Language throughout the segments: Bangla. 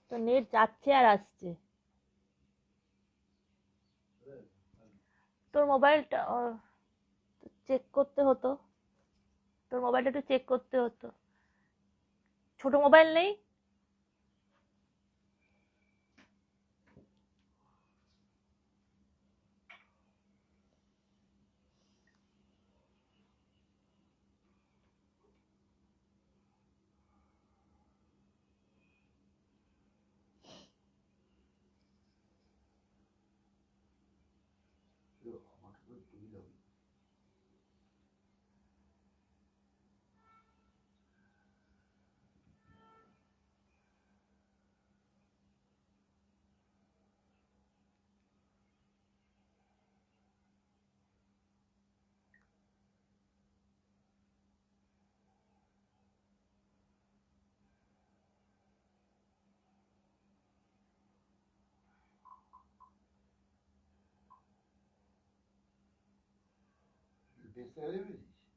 তো নেট যাচ্ছে আর আসছে। তোর মোবাইলটা চেক করতে হতো, তোর মোবাইলটা একটু চেক করতে হতো। ছোট মোবাইল নেই?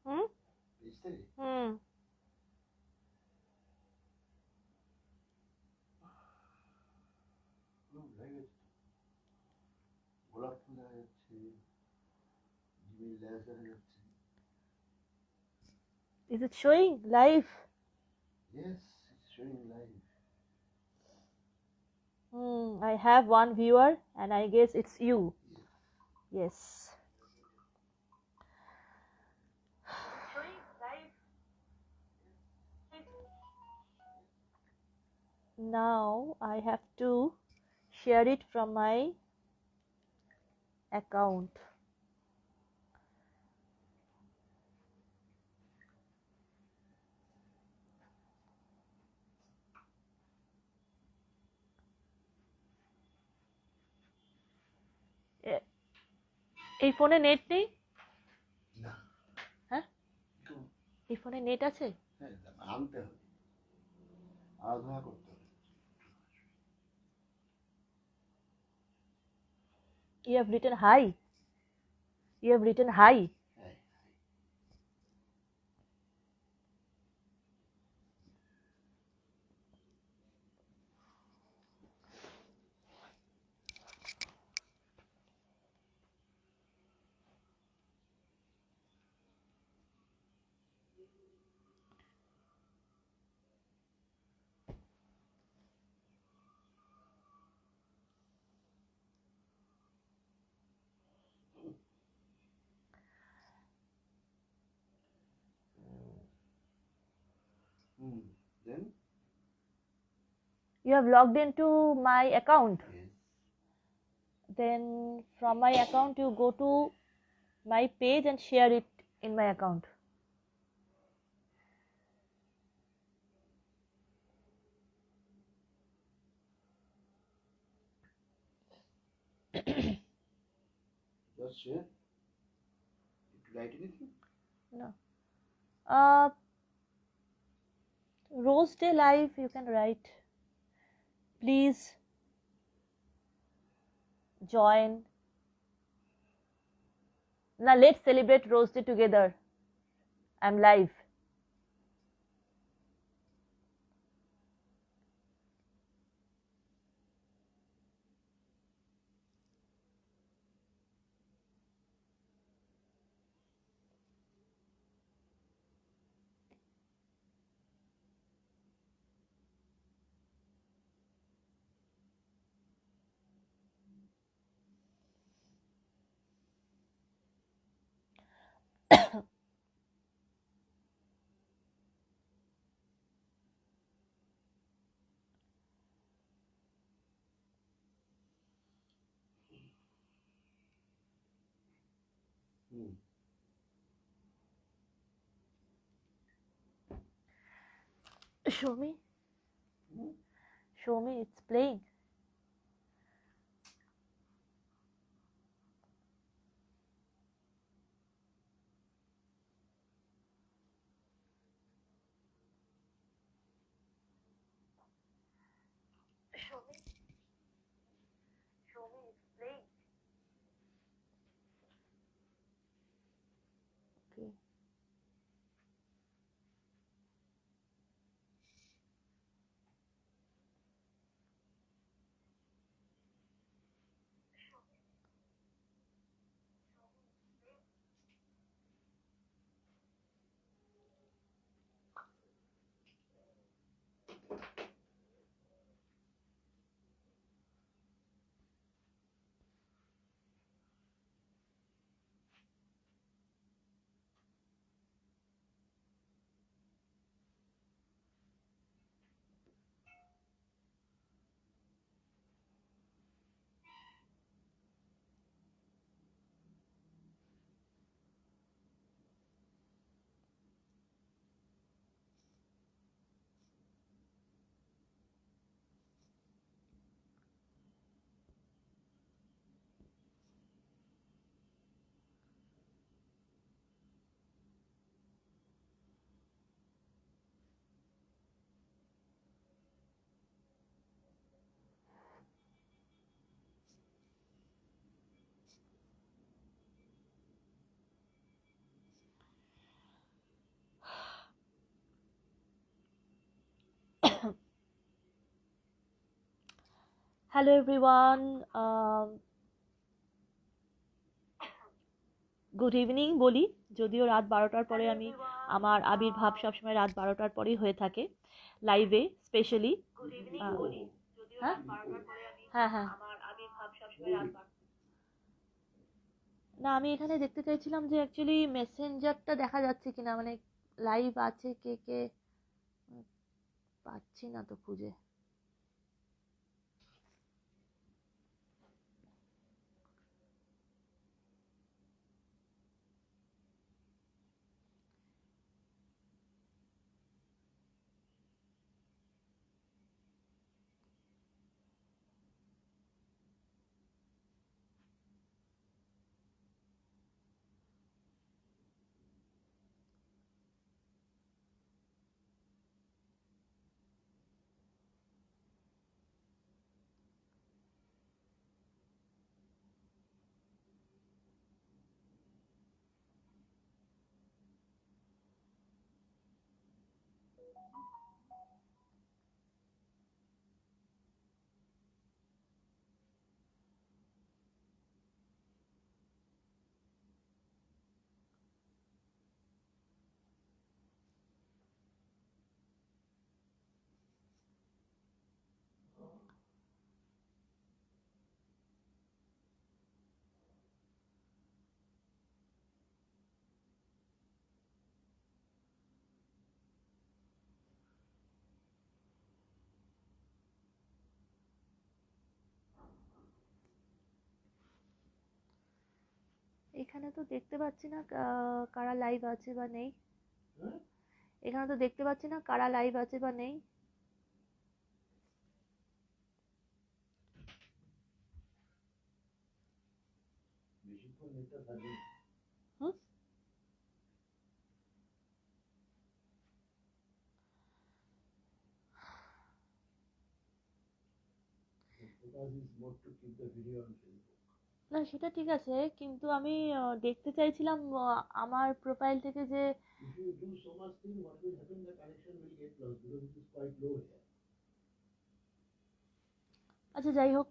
হুম হুম। Is it showing live? I have one viewer and I guess it's you. Yes. Now I have to share it from my account. এই ফোনে নেট নেই? হ্যাঁ, এই ফোনে নেট আছে? You have written hi. You have written hi. You have logged into my account. Then from my account you go to my page and share it in my account. No. Rose Day Live, you can write. Please join. Now let's celebrate Rose Day together. I'm live. Show me. Show me, it's playing. Show me. Show me, it's playing. Okay. Hello everyone, good evening বলি, যদিও রাত 12টার পরে আমি আমার আবির্ভাব সবসময় রাত 12টার পরেই হয়ে থাকে লাইভে স্পেশালি। হ্যাঁ হ্যাঁ হ্যাঁ, না আমি এখানে দেখতে চাইছিলাম যে অ্যাকচুয়ালি মেসেঞ্জারটা দেখা যাচ্ছে কিনা, মানে লাইভ আছে কে কে, পাচ্ছি না তো খুঁজে। এখানে তো দেখতে পাচ্ছি না কারা লাইভ আছে বা নেই। এখানে তো দেখতে পাচ্ছি না কারা লাইভ আছে বা নেই। হুম? না সেটা ঠিক আছে, কিন্তু আমি দেখতে চাইছিলাম আমার প্রোফাইল থেকে যে আচ্ছা যাই হোক,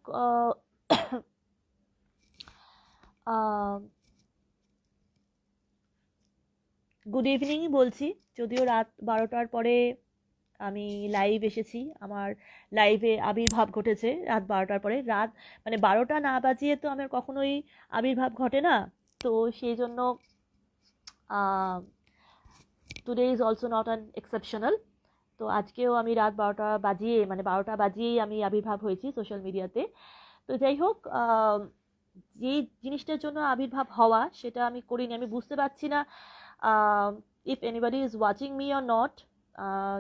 গুড ইভিনিং বলছি, যদিও রাত 12টার পরে আমি লাইভ এসেছি, আমার লাইভে আবির্ভাব ঘটেছে রাত 12টার পরে। রাত মানে 12টা না বাজিয়ে তো আমার কখনোই আবির্ভাব ঘটে না, তো সেই জন্য today is also not an exceptional. তো আজকেও আমি রাত 12টা বাজিয়েই আমি আবির্ভাব হয়েছি সোশ্যাল মিডিয়াতে। তো যাই হোক, যে জিনিসটার জন্য আবির্ভাব হওয়া সেটা আমি করিনি, আমি বুঝতে পারছি না if anybody is watching me or not.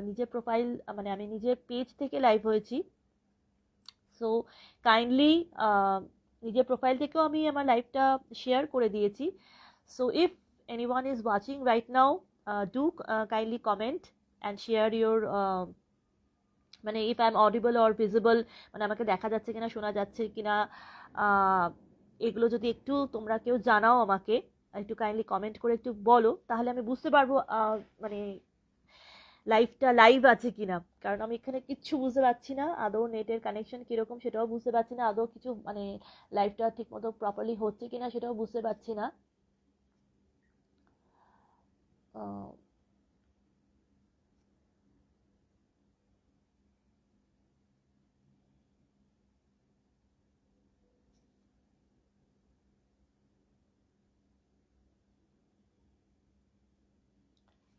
নিজের প্রোফাইল মানে আমি নিজের পেজ থেকে লাইভ হয়েছি, সো কাইন্ডলি নিজের প্রোফাইল থেকেও আমি আমার লাইভটা শেয়ার করে দিয়েছি। So if anyone is watching right now, do kindly comment and share your, মানে if I am audible or visible, মানে আমাকে দেখা যাচ্ছে কিনা, শোনা যাচ্ছে কিনা, এগুলো যদি একটু তোমরা কেউ জানাও আমাকে, একটু কাইন্ডলি কমেন্ট করে একটু বলো, তাহলে আমি বুঝতে পারবো মানে লাইভটা লাইভ আছে কিনা। কারণ আমি এখানে কিচ্ছু বুঝতে পারছি না, আদৌ নেটের কানেকশন কিরকম সেটাও বুঝতে পারছি না, আদৌ কিছু মানে লাইভটা ঠিক মতো প্রপারলি হচ্ছে কিনা সেটাও বুঝতে পারছি না।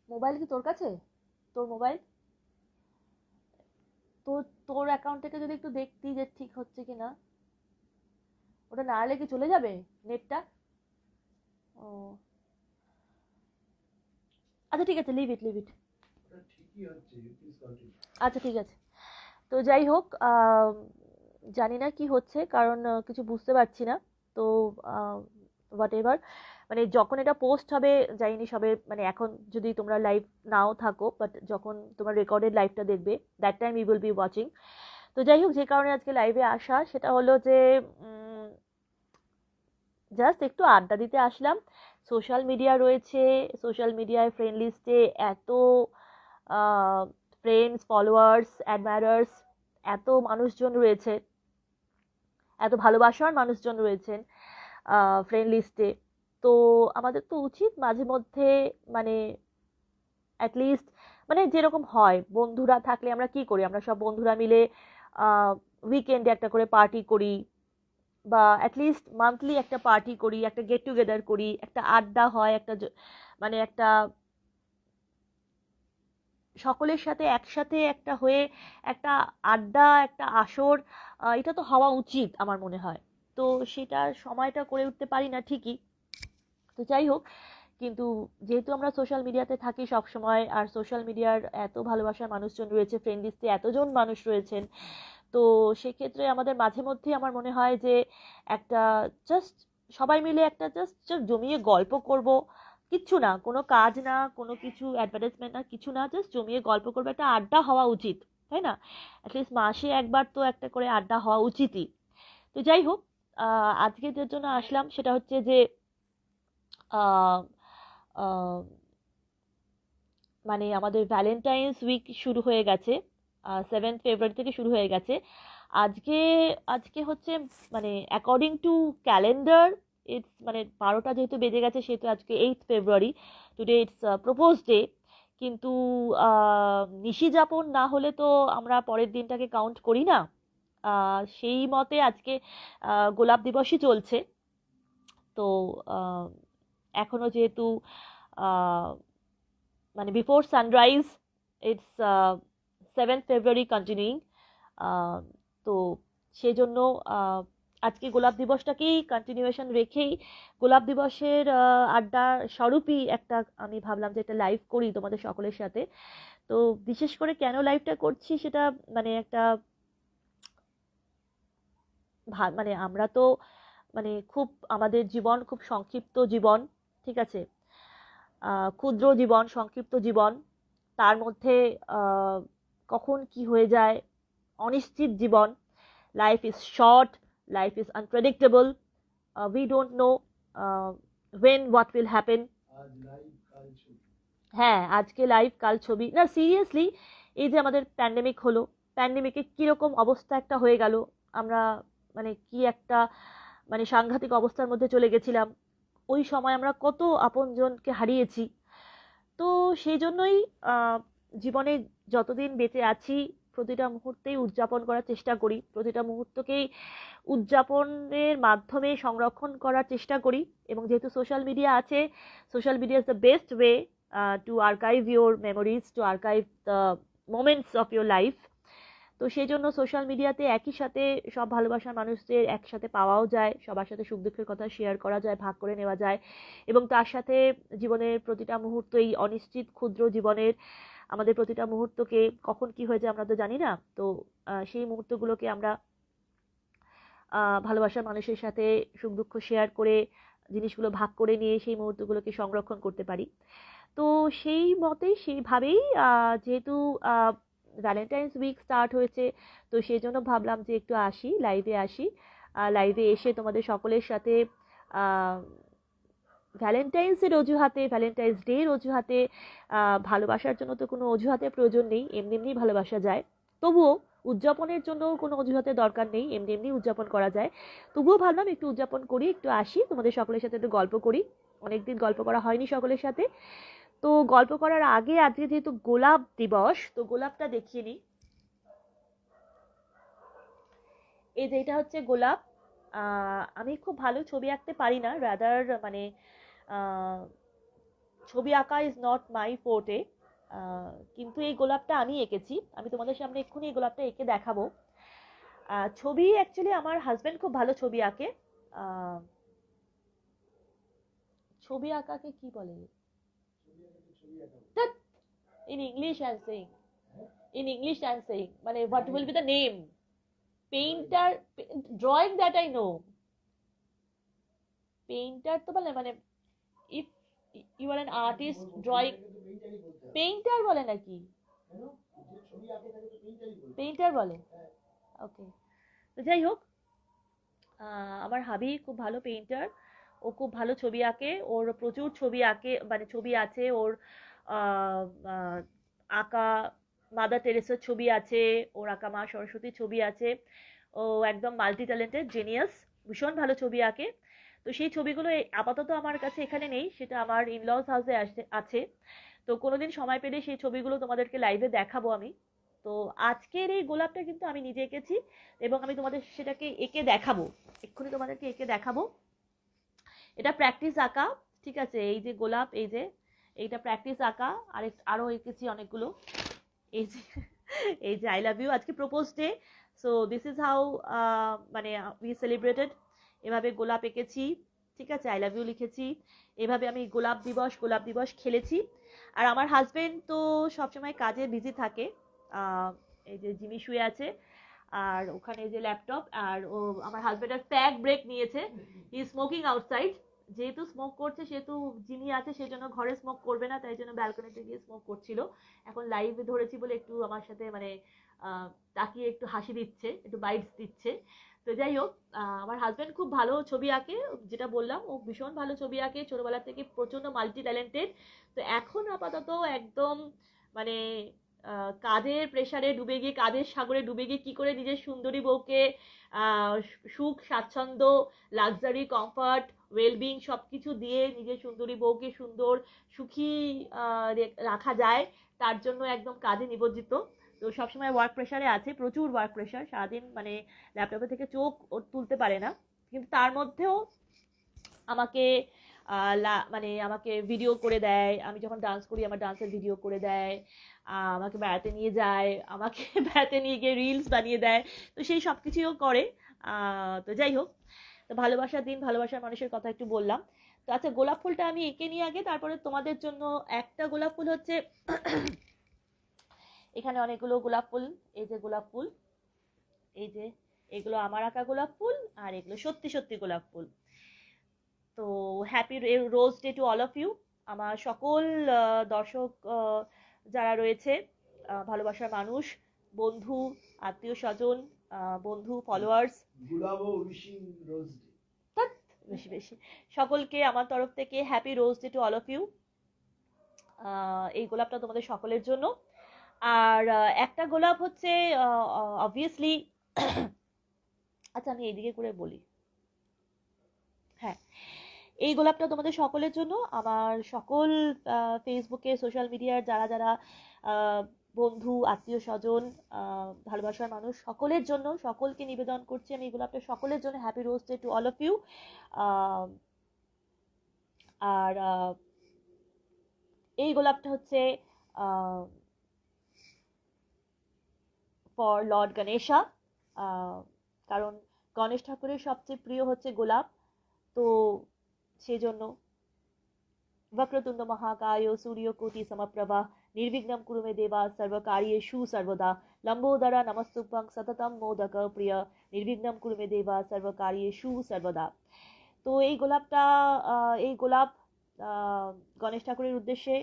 মোবাইল কি তোর কাছে? তোর মোবাইল তো, তোর অ্যাকাউন্ট থেকে যদি একটু দেখতি যে ঠিক হচ্ছে কিনা, ওটা না হলে কি চলে যাবে নেটটা? ও আচ্ছা ঠিক আছে, লিভ ইট লিভ ইট। আচ্ছা ঠিক আছে। তো যাই হোক, জানি না কি হচ্ছে, কারণ কিছু বুঝতে পারছি না। তো হোয়াট এভার, মানে যখন এটা পোস্ট হবে জানি সবে, মানে এখন যদি তোমরা লাইভ নাও থাকো, বাট যখন তোমার রেকর্ডেড লাইভটা দেখবে, that time you will be watching. তো যাই হোক, যে কারণে আজকে লাইভে আসা সেটা হলো যে জাস্ট একটু আড্ডা দিতে আসলাম। সোশ্যাল মিডিয়া রয়েছে, সোশ্যাল মিডিয়ায় ফ্রেন্ড লিস্টে এত ফ্রেন্ডস, ফলোয়ার্স, অ্যাডমায়ারার্স, এত মানুষজন রয়েছে, এত ভালোবাসার মানুষজন রয়েছেন ফ্রেন্ড লিস্টে। তো আমাদের তো উচিত মাঝে মধ্যে মানে অ্যাটলিস্ট মানে যেরকম হয় বন্ধুরা থাকলে আমরা কি করি, আমরা সব বন্ধুরা মিলে উইকেন্ডে একটা করে পার্টি করি, বা অ্যাটলিস্ট মান্থলি একটা পার্টি করি, একটা গেট টুগেদার করি, একটা আড্ডা হয়, একটা মানে একটা সকলের সাথে একসাথে একটা হয়ে একটা আড্ডা, একটা আসর, এটা তো হওয়া উচিত আমার মনে হয়। তো সেটার সময়টা করে উঠতে পারি না ঠিকই। তো যাই হোক, কিন্তু যেহেতু আমরা সোশ্যাল মিডিয়াতে থাকি সব সময়, আর সোশ্যাল মিডিয়ার এত ভালোবাসার মানুষজন রয়েছে, ফ্রেন্ড লিস্টে এতজন মানুষ রয়েছেন, তো সেক্ষেত্রে আমাদের মাঝে মধ্যেই আমার মনে হয় যে একটা জাস্ট সবাই মিলে একটা জাস্ট জমিয়ে গল্প করব, কিচ্ছু না, কোনো কাজ না, কোনো কিছু অ্যাডভার্টাইজমেন্ট না, কিছু না, জাস্ট জমিয়ে গল্প করবো, একটা আড্ডা হওয়া উচিত, তাই না? অ্যাটলিস্ট মাসে একবার তো একটা করে আড্ডা হওয়া উচিতই। তো যাই হোক, আজকে যে জন্য আসলাম সেটা হচ্ছে যে আহ, আহ, মানে আমাদের ভ্যালেন্টাইন্স উইক শুরু হয়ে গেছে, 7 ফেব্রুয়ারি থেকে শুরু হয়ে গেছে। আজকে আজকে হচ্ছে মানে অ্যাকর্ডিং টু ক্যালেন্ডার ইটস মানে 12টা যেহেতু বেজে গেছে সেহেতু আজকে 8 ফেব্রুয়ারি, টুডে ইটস প্রপোজ ডে। কিন্তু নিশি যাপন না হলে তো আমরা পরের দিনটাকে কাউন্ট করি না। সেই মতে আজকে গোলাপ দিবসই চলছে। তো আহ, এখনো যেহেতু মানে before sunrise, it's 7 February continuing. তো সেই জন্য আজকে গোলাপ দিবসটাকেই কন্টিনিউয়েশন রেখেই গোলাপ দিবসের আড্ডা স্বরূপই একটা আমি ভাবলাম যে একটা লাইভ করি তোমাদের সকলের সাথে। তো বিশেষ করে কেন লাইভটা করছি সেটা মানে একটা মানে আমরা তো মানে খুব আমাদের জীবন খুব সংক্ষিপ্ত জীবন, ঠিক আছে, ক্ষুদ্র জীবন, সংক্ষিপ্ত জীবন, তার মধ্যে আহ, কখন কি হয়ে যায়, অনিশ্চিত জীবন। Life is short, life is unpredictable, we don't know when what will happen। হ্যাঁ, আজকে লাইভ কাল ছবি না, সিরিয়াসলি। এই যে আমাদের প্যান্ডেমিক হলো, প্যান্ডেমিকে কীরকম অবস্থা একটা হয়ে গেল, আমরা মানে কি একটা মানে সাংঘাতিক অবস্থার মধ্যে চলে গেছিলাম। ওই সময় আমরা কত আপনজনকে হারিয়েছি। তো সেই জন্যই জীবনে যতদিন বেঁচে আছি প্রতিটা মুহূর্তেই উদযাপন করার চেষ্টা করি, প্রতিটা মুহূর্তকেই উদযাপনের মাধ্যমে সংরক্ষণ করার চেষ্টা করি। এবং যেহেতু সোশ্যাল মিডিয়া আছে, social media is the best way to archive your memories, to archive the moments of your life. তো সেই জন্য সোশ্যাল মিডিয়াতে একই সাথে সব ভালোবাসার মানুষদের একসাথে পাওয়াও যায়, সবার সাথে সুখ দুঃখের কথা শেয়ার করা যায়, ভাগ করে নেওয়া যায়, এবং তার সাথে জীবনের প্রতিটা মুহূর্ত, এই অনিশ্চিত ক্ষুদ্র জীবনের আমাদের প্রতিটা মুহূর্তকে কখন কি হয়ে যায় আমরা তো জানি না। তো সেই মুহূর্তগুলোকে আমরা ভালোবাসার মানুষের সাথে সুখ দুঃখ শেয়ার করে, জিনিসগুলো ভাগ করে নিয়ে সেই মুহূর্তগুলোকে সংরক্ষণ করতে পারি। তো সেই মতেই সেইভাবেই যেহেতু ভ্যালেন্টাইন্স উইক স্টার্ট হয়েছে, তো সেই জন্য ভাবলাম যে একটু আসি, লাইভে আসি, লাইভে এসে তোমাদের সকলের সাথে ভ্যালেন্টাইন্সের অজুহাতে, ভ্যালেন্টাইন্স ডের অজুহাতে, ভালোবাসার জন্য তো কোনো অজুহাতের প্রয়োজন নেই, এমনি এমনি ভালোবাসা যায়। তবুও উদযাপনের জন্য কোনো অজুহাতের দরকার নেই, এমনি এমনি উদযাপন করা যায়। তবুও ভাবলাম একটু উদযাপন করি, একটু আসি, তোমাদের সকলের সাথে একটু গল্প করি, অনেকদিন গল্প করা হয়নি সকলের সাথে। তো গল্প করার আগে আজকে যেহেতু গোলাপ দিবস, তো গোলাপটা দেখিয়ে নিই। এই যে এটা হচ্ছে গোলাপ। আমি খুব ভালো ছবি আঁকতে পারি না, রাদার মানে ছবি আঁকা ইজ নট মাই ফোর্টে। কিন্তু এই গোলাপটা আমি এঁকেছি, আমি তোমাদের সামনে এক্ষুনি এই গোলাপটা এঁকে দেখাবো। ছবি অ্যাকচুয়ালি আমার হাজব্যান্ড খুব ভালো ছবি আঁকে। ছবি আঁকাকে কি বলে? In English I'm saying. In English I'm saying. মানে what will be the name? Painter, drawing that I know. Painter তো বলে মানে if you are an artist drawing, painter বলে নাকি? পেইন্টার বলে, ওকে। তো যাই হোক, আমার হাবি খুব ভালো পেইন্টার, ও খুব ভালো ছবি আঁকে, ওর প্রচুর ছবি আঁকে, মানে ছবি আছে ওর আঁকা, মাদার টেরেসার ছবি আছে, ওর আঁকা মা সরস্বতীর ছবি আছে। ও একদম মাল্টি ট্যালেন্টেড জেনিয়াস, ভীষণ ভালো ছবি আঁকে। তো সেই ছবিগুলো আপাতত আমার কাছে এখানে নেই, সেটা আমার ইনলস হাউসে আছে। তো কোনোদিন সময় পেলে সেই ছবিগুলো তোমাদেরকে লাইভে দেখাবো আমি। তো আজকের এই গোলাপটা কিন্তু আমি নিজে এঁকেছি, এবং আমি তোমাদের সেটাকে এঁকে দেখাবো, এক্ষুনি তোমাদেরকে এঁকে দেখাবো। এটা প্র্যাকটিস আঁকা, ঠিক আছে? এই যে গোলাপ, এই যে এইটা প্র্যাকটিস আঁকা, আরো এঁকেছি অনেকগুলো। এই যে এই যে আই লাভ ইউ, আজকে propose day, so this is how মানে উই সেলিব্রেটেড। এভাবে গোলাপ এঁকেছি, ঠিক আছে, আই লাভ ইউ লিখেছি, এভাবে আমি গোলাপ দিবস খেলেছি। আর আমার হাজবেন্ড তো সবসময় কাজে বিজি থাকে। এই যে জিমি শুয়ে আছে, আর ওখানে যে ল্যাপটপ, আর ও আমার হাজবেন্ডের প্যাক ব্রেক নিয়েছে, হি স্মোকিং আউটসাইড। যেহেতু স্মোক করছে, সেহেতু জিমি আছে, সেজন্য ঘরে স্মোক করবে না, তাই জন্য ব্যালকনিতে গিয়ে স্মোক করছিল। এখন লাইভে ধরেছি বলে একটু আমার সাথে মানে তাকিয়ে একটু হাসি দিচ্ছে, একটু বাইটস দিচ্ছে। তো যাই হোক, আমার হাজবেন্ড খুব ভালো ছবি আঁকে, যেটা বললাম, ও ভীষণ ভালো ছবি আঁকে, ছোটবেলা থেকে প্রচন্ড মাল্টি ট্যালেন্টেড। তো এখন আপাতত একদম মানে কাজের প্রেসারে ডুবে গিয়ে, কাজের সাগরে ডুবে গিয়ে কি করে নিজের সুন্দরী বউকে সুখ স্বাচ্ছন্দ্য, লাক্সারি, কমফর্ট, ওয়েলবিং সবকিছু দিয়ে নিজের সুন্দরী বউকে সুন্দর সুখী রাখা যায়, তার জন্য একদম কাজে নিবজ্জিত। তো সবসময় ওয়ার্ক প্রেশারে আছে, প্রচুর ওয়ার্ক প্রেশার, সারাদিন মানে ল্যাপটপে থেকে চোখ তুলতে পারে না। কিন্তু তার মধ্যেও আমাকে মানে আমাকে ভিডিও করে দেয়, আমি যখন ডান্স করি আমার ডান্সের ভিডিও করে দেয়, আমাকে বেড়াতে নিয়ে যায়, আমাকে বেড়াতে নিয়ে গিয়ে রিলস বানিয়ে দেয়। তো সেই সব কিছুও করে। তো যাই হোক, তো ভালোবাসার দিন, ভালোবাসার মানুষের কথা একটু বললাম। তো আচ্ছা, গোলাপ ফুলটা আমি এঁকে নিয়ে আগে, তারপরে তোমাদের জন্য একটা গোলাপ ফুল হচ্ছে এখানে অনেকগুলো গোলাপ ফুল, এই যে গোলাপ ফুল, এই যে এগুলো আমার আঁকা গোলাপ ফুল, আর এগুলো সত্যি সত্যি গোলাপ ফুল। তো happy rose day to all of you, আমার সকল দর্শক যারা রয়েছে, ভালোবাসার মানুষ, বন্ধু, আত্মীয় স্বজন, বন্ধু, ফলোয়ার্স, বেশি বেশি সকলকে আমার তরফ থেকে happy rose day to all of you. এই গোলাপটা তোমাদের সকলের জন্য। আর একটা গোলাপ হচ্ছে অবভিয়াসলি আচ্ছা আমি এইদিকে করে বলি, হ্যাঁ, এই গোলাপটা তোমাদের সকলের জন্য, আমার সকল ফেসবুকে, সোশ্যাল মিডিয়ার যারা যারা বন্ধু, আত্মীয় স্বজন, ভালোবাসার মানুষ, সকলের জন্য, সকলকে নিবেদন করছি আমি এই গোলাপটা সকলের জন্য, happy rose day to all of you. আর এই গোলাপটা হচ্ছে ফর লর্ড গণেশা, কারণ গণেশ ঠাকুরের সবচেয়ে প্রিয় হচ্ছে গোলাপ। তো সেজন্য वक्रतुंड महाकाय सूर्यकोटि समप्रभा निर्विघ्नं कुरु मे देवा सर्वकार्येषु सर्वदा लंबोदरा नमस्तुभ्यं सततं मोदक प्रिय निर्विघ्नं कुरु मे देवा सर्वकार्येषु सर्वदा। তো এই গোলাপটা, এই গোলাপ গণেশ ঠাকুরের উদ্দেশ্যে,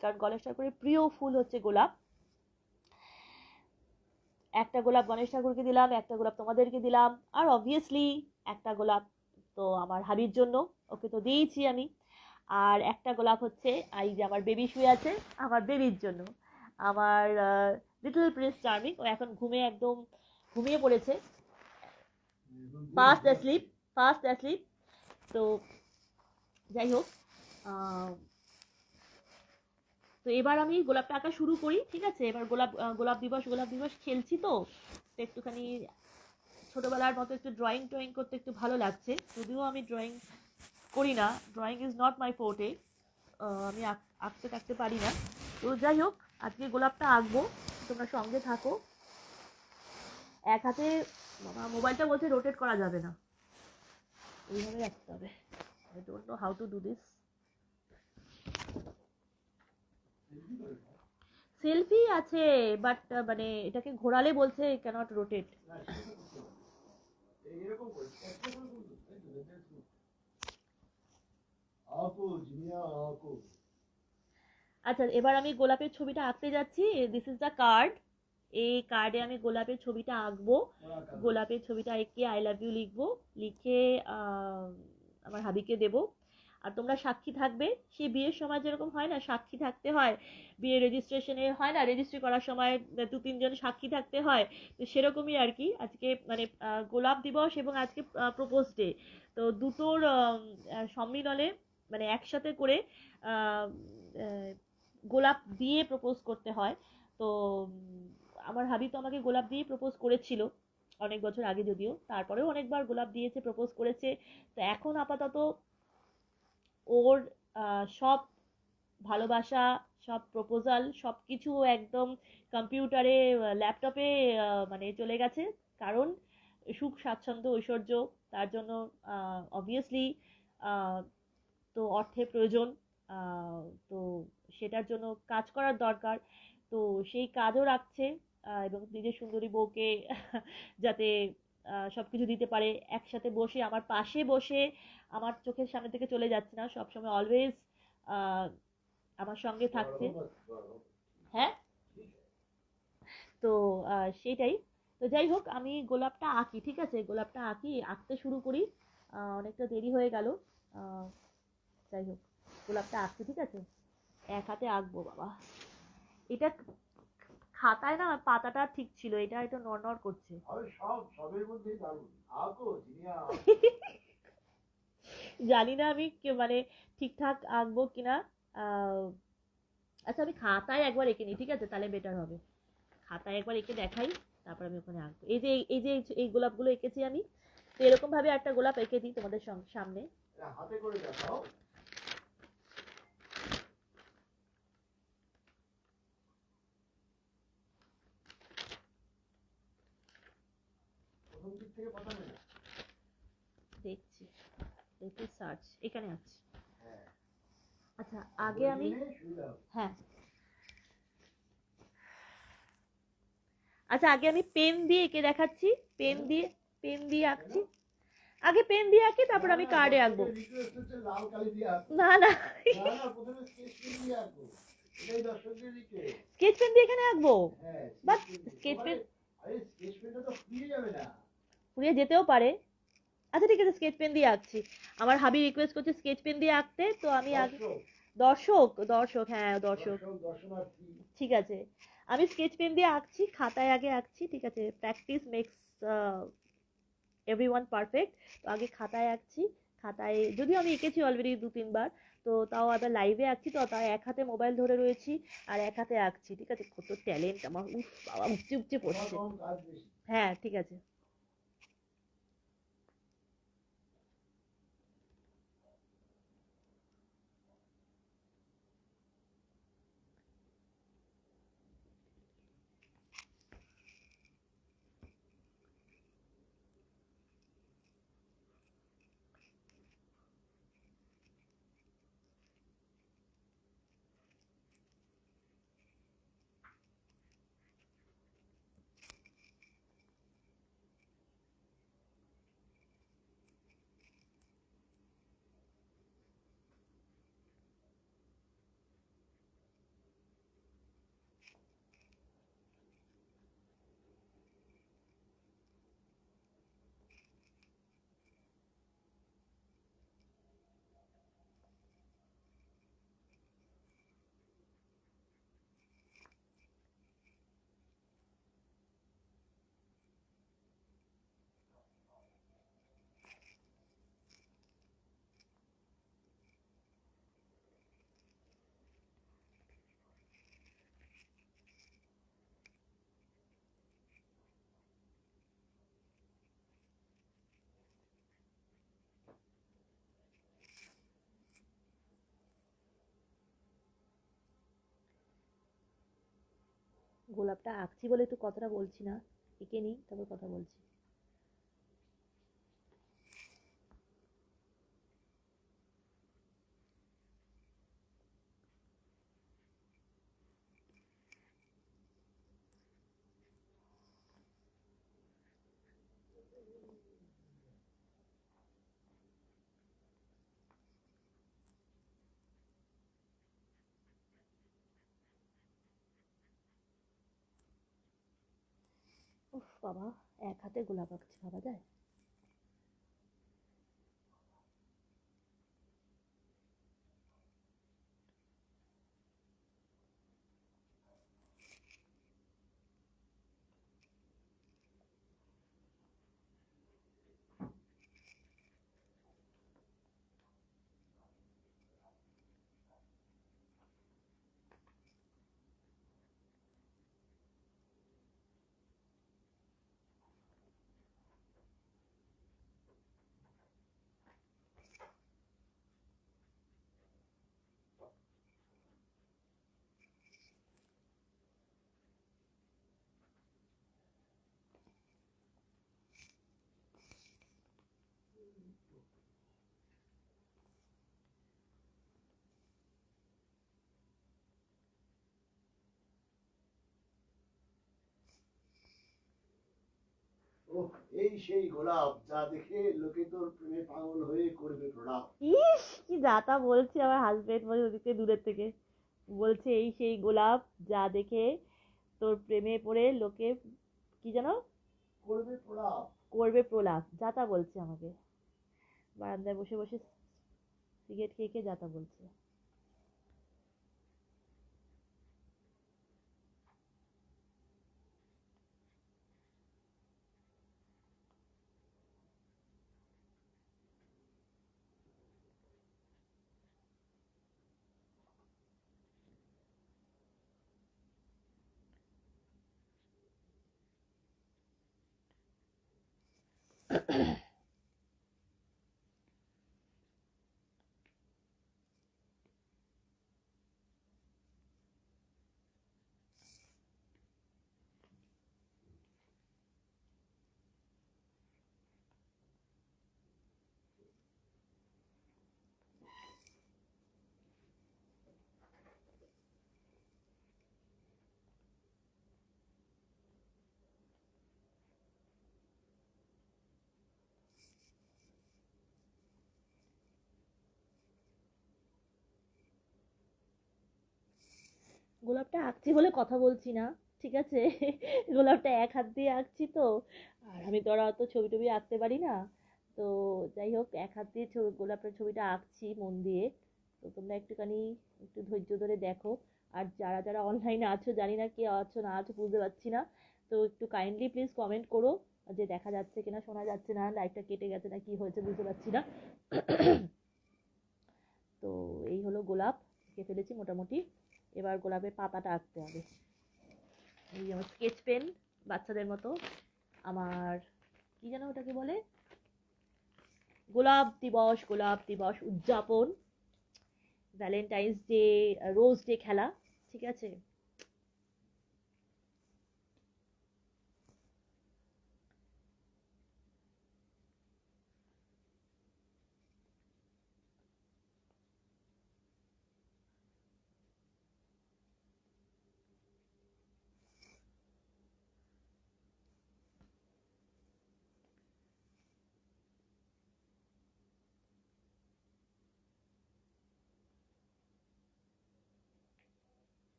কারণ গণেশ ঠাকুরের প্রিয় ফুল হচ্ছে গোলাপ। একটা গোলাপ গণেশ ঠাকুরকে দিলাম, একটা গোলাপ তোমাদেরকে দিলাম, আর অবভিয়াসলি একটা গোলাপ তো আমার হাবির জন্য, ওকে তো দিয়েছি আমি। আর একটা গোলাপ হচ্ছে এই যে আমার বেবি শুয়ে আছে, আমার বেবির জন্য, আমার লিটল প্রিন্স চার্মিং, ও এখন একদম ঘুমিয়ে পড়েছে, ফাস্ট অ্যাসলিপ। তো যাই হোক, তো এবার আমি গোলাপটা আঁকা শুরু করি, ঠিক আছে? এবার গোলাপ দিবস খেলছি, তো একটুখানি ছোটবেলার মতো একটু ড্রয়িং করতে একটু ভালো লাগছে, যদিও আমি ড্রয়িং করি না, ড্রয়িং ইজ নট মাই ফোর্টে, আমি আঁকতে পারি না। তো যাই হোক, আজকে গোলাপটা আঁকবো, তোমরা সঙ্গে থাকো। এক হাতে মোবাইলটা বলছে রোটেট করা যাবে না, এইভাবে রাখতে হবে। I don't know how to do this. Selfie আছে, বাট মানে এটাকে ঘোরালে বলছে ক্যানট রোটেট। আচ্ছা, এবার আমি গোলাপের ছবিটা আঁকতে যাচ্ছি। This is the card. এই কার্ডে আমি গোলাপের ছবিটা আঁকবো, গোলাপের ছবিটা এঁকে আই লাভ ইউ লিখবো, লিখে আমার হাবিকে দেবো। আর তোমরা সাক্ষী থাকবে। সে বিয়ের সময় যেরকম হয় না, সাক্ষী থাকতে হয়, বিয়ে রেজিস্ট্রেশনে হয় না, রেজিস্ট্রি করার সময় 2-3 জন সাক্ষী থাকতে হয়, তো সেরকমই আর কি। আজকে মানে গোলাপ দিবস এবং আজকে প্রপোজ ডে, তো দুটোর সম্মিলনে মানে একসাথে করে আহ, আহ, গোলাপ দিয়ে প্রপোজ করতে হয়। তো আমার হাবি তো আমাকে গোলাপ দিয়ে প্রপোজ করেছিল অনেক বছর আগে, যদিও তারপরেও অনেকবার গোলাপ দিয়েছে, প্রপোজ করেছে। তো এখন আপাতত ওর সব ভালোবাসা, সব প্রপোজাল, সব কিছু একদম কম্পিউটারে, ল্যাপটপে মানে চলে গেছে। কারণ সুখ স্বাচ্ছন্দ্য ঐশ্বর্য, তার জন্য অবভিয়াসলি তো অর্থের প্রয়োজন। আহ, তো সেটার জন্য কাজ করার দরকার। তো সেই কাজও রাখছে, এবং নিজের সুন্দরী বউকে যাতে সবকিছু দিতে পারে। একসাথে বসে আমার পাশে বসে, আমার চোখের সামনে থেকে চলে যাচ্ছে না, সবসময় অলওয়েজ আমার সঙ্গে থাকছে। হ্যাঁ, তো সেটাই। তো যাই হোক, আমি গোলাপটা আঁকি, ঠিক আছে, গোলাপটা আঁকি, আঁকতে শুরু করি। অনেকটা দেরি হয়ে গেল। আহ, যাই হোক, গোলাপটা আঁকছি, ঠিক আছে, এক হাতে আঁকবো বাবা। এটা খাতায় না পাতাটা ঠিক ছিল, এটা একটু নড়নড় করছে। সবের মধ্যে দারুণ আঁকো জিনিয়া। জানি না আমি মানে ঠিকঠাক আঁকবো কিনা। আহ, আচ্ছা, আমি খাতায় একবার এঁকে নিই, ঠিক আছে, তাহলে বেটার হবে। খাতায় একবার এঁকে দেখাই, তারপর আমি ওখানে আঁকবো। এই যে এই গোলাপগুলো এঁকেছি আমি, তো এরকম ভাবে একটা গোলাপ এঁকে দিই তোমাদের সামনে। হাতে করে দেখাও। দেখছি, দেখি সার্চ এখানে আছে। আচ্ছা, আগে আমি, হ্যাঁ, আচ্ছা আগে আমি পেন দিয়ে এঁকে দেখাচ্ছি। পেন দিয়ে আঁকছি। আগে পেন দিয়ে আঁকি, তারপর আমি কার্ডে আঁকবো। না না, স্কেচ পেন দিয়ে এখানে আঁকবো। বাট স্কেচ পেন ফুরিয়ে যেতেও পারে। আচ্ছা ঠিক আছে, স্কেচ পেন দিয়ে আঁকছি। আমার হাবি রিকোয়েস্ট করছে স্কেচ পেন দিয়ে আঁকতে, তো আমি আগে। দর্শক, দর্শক, হ্যাঁ দর্শক, ঠিক আছে। আমি স্কেচ পেন দিয়ে আঁকছি, খাতায় আগে আঁকছি, ঠিক আছে, প্র্যাকটিস মেক্স এভরিওয়ান পারফেক্ট। তো আগে খাতায় আঁকছি। খাতায় যদিও আমি এঁকেছি অলরেডি 2-3 বার, তো তাও আবার লাইভে আঁকছি, তো তাও এক হাতে মোবাইল ধরে রয়েছি আর এক হাতে আঁকছি, ঠিক আছে। কত ট্যালেন্ট আমার, উফ বাবা, উপচে উপচে পড়ছে। হ্যাঁ ঠিক আছে। গোলাপটা আঁকছি বলে তো কথাটা বলছি না, এঁকে নিই তারপর কথা বলছি। উফ বাবা, এক হাতে গোলাপ আঁকছি, ভাবা যায়? ওহ, এই সেই গোলাপ যা দেখে লোকে তোর প্রেমে পাগল হয়ে করবে প্রণাম। ইস, কি যাতা বলছে আমার হাজবেন্ড, মানে ওদিকে দূরের থেকে বলছে এই সেই গোলাপ যা দেখে তোর প্রেমে পড়ে লোকে কি যেন করবে প্রণাম। করবে প্রলাপ, যাতা বলছে আমাকে বারান্দায় বসে বসে সিগারেট খেয়ে খেয়ে যাতা বলছে। গোলাপটা আঁকছি বলে কথা বলছি না, ঠিক আছে? গোলাপটা এক হাত দিয়ে আঁকছি তো, আর আমি তো আর অত ছবি টবি আঁকতে পারি না। তো যাই হোক, এক হাত দিয়ে গোলাপের ছবিটা আঁকছি মন দিয়ে। তো তোমরা একটুখানি একটু ধৈর্য ধরে দেখো। আর যারা যারা অনলাইনে আছো, জানি না কে আছো না আছো বুঝতে পারছি না, তো একটু কাইন্ডলি প্লিজ কমেন্ট করো যে দেখা যাচ্ছে কিনা, শোনা যাচ্ছে না, লাইটটা কেটে গেছে না কি হয়েছে বুঝতে পারছি না। তো এই হলো গোলাপ, এঁকে ফেলেছি মোটামুটি। এবার গোলাপের পাতাটা আঁকতে হবে। এই আমার স্কেচ পেন, বাচ্চাদের মতো। আমার কি যেন ওটাকে বলে, গোলাপ দিবস উদযাপন, ভ্যালেন্টাইন্স ডে, রোজ ডে খেলা, ঠিক আছে?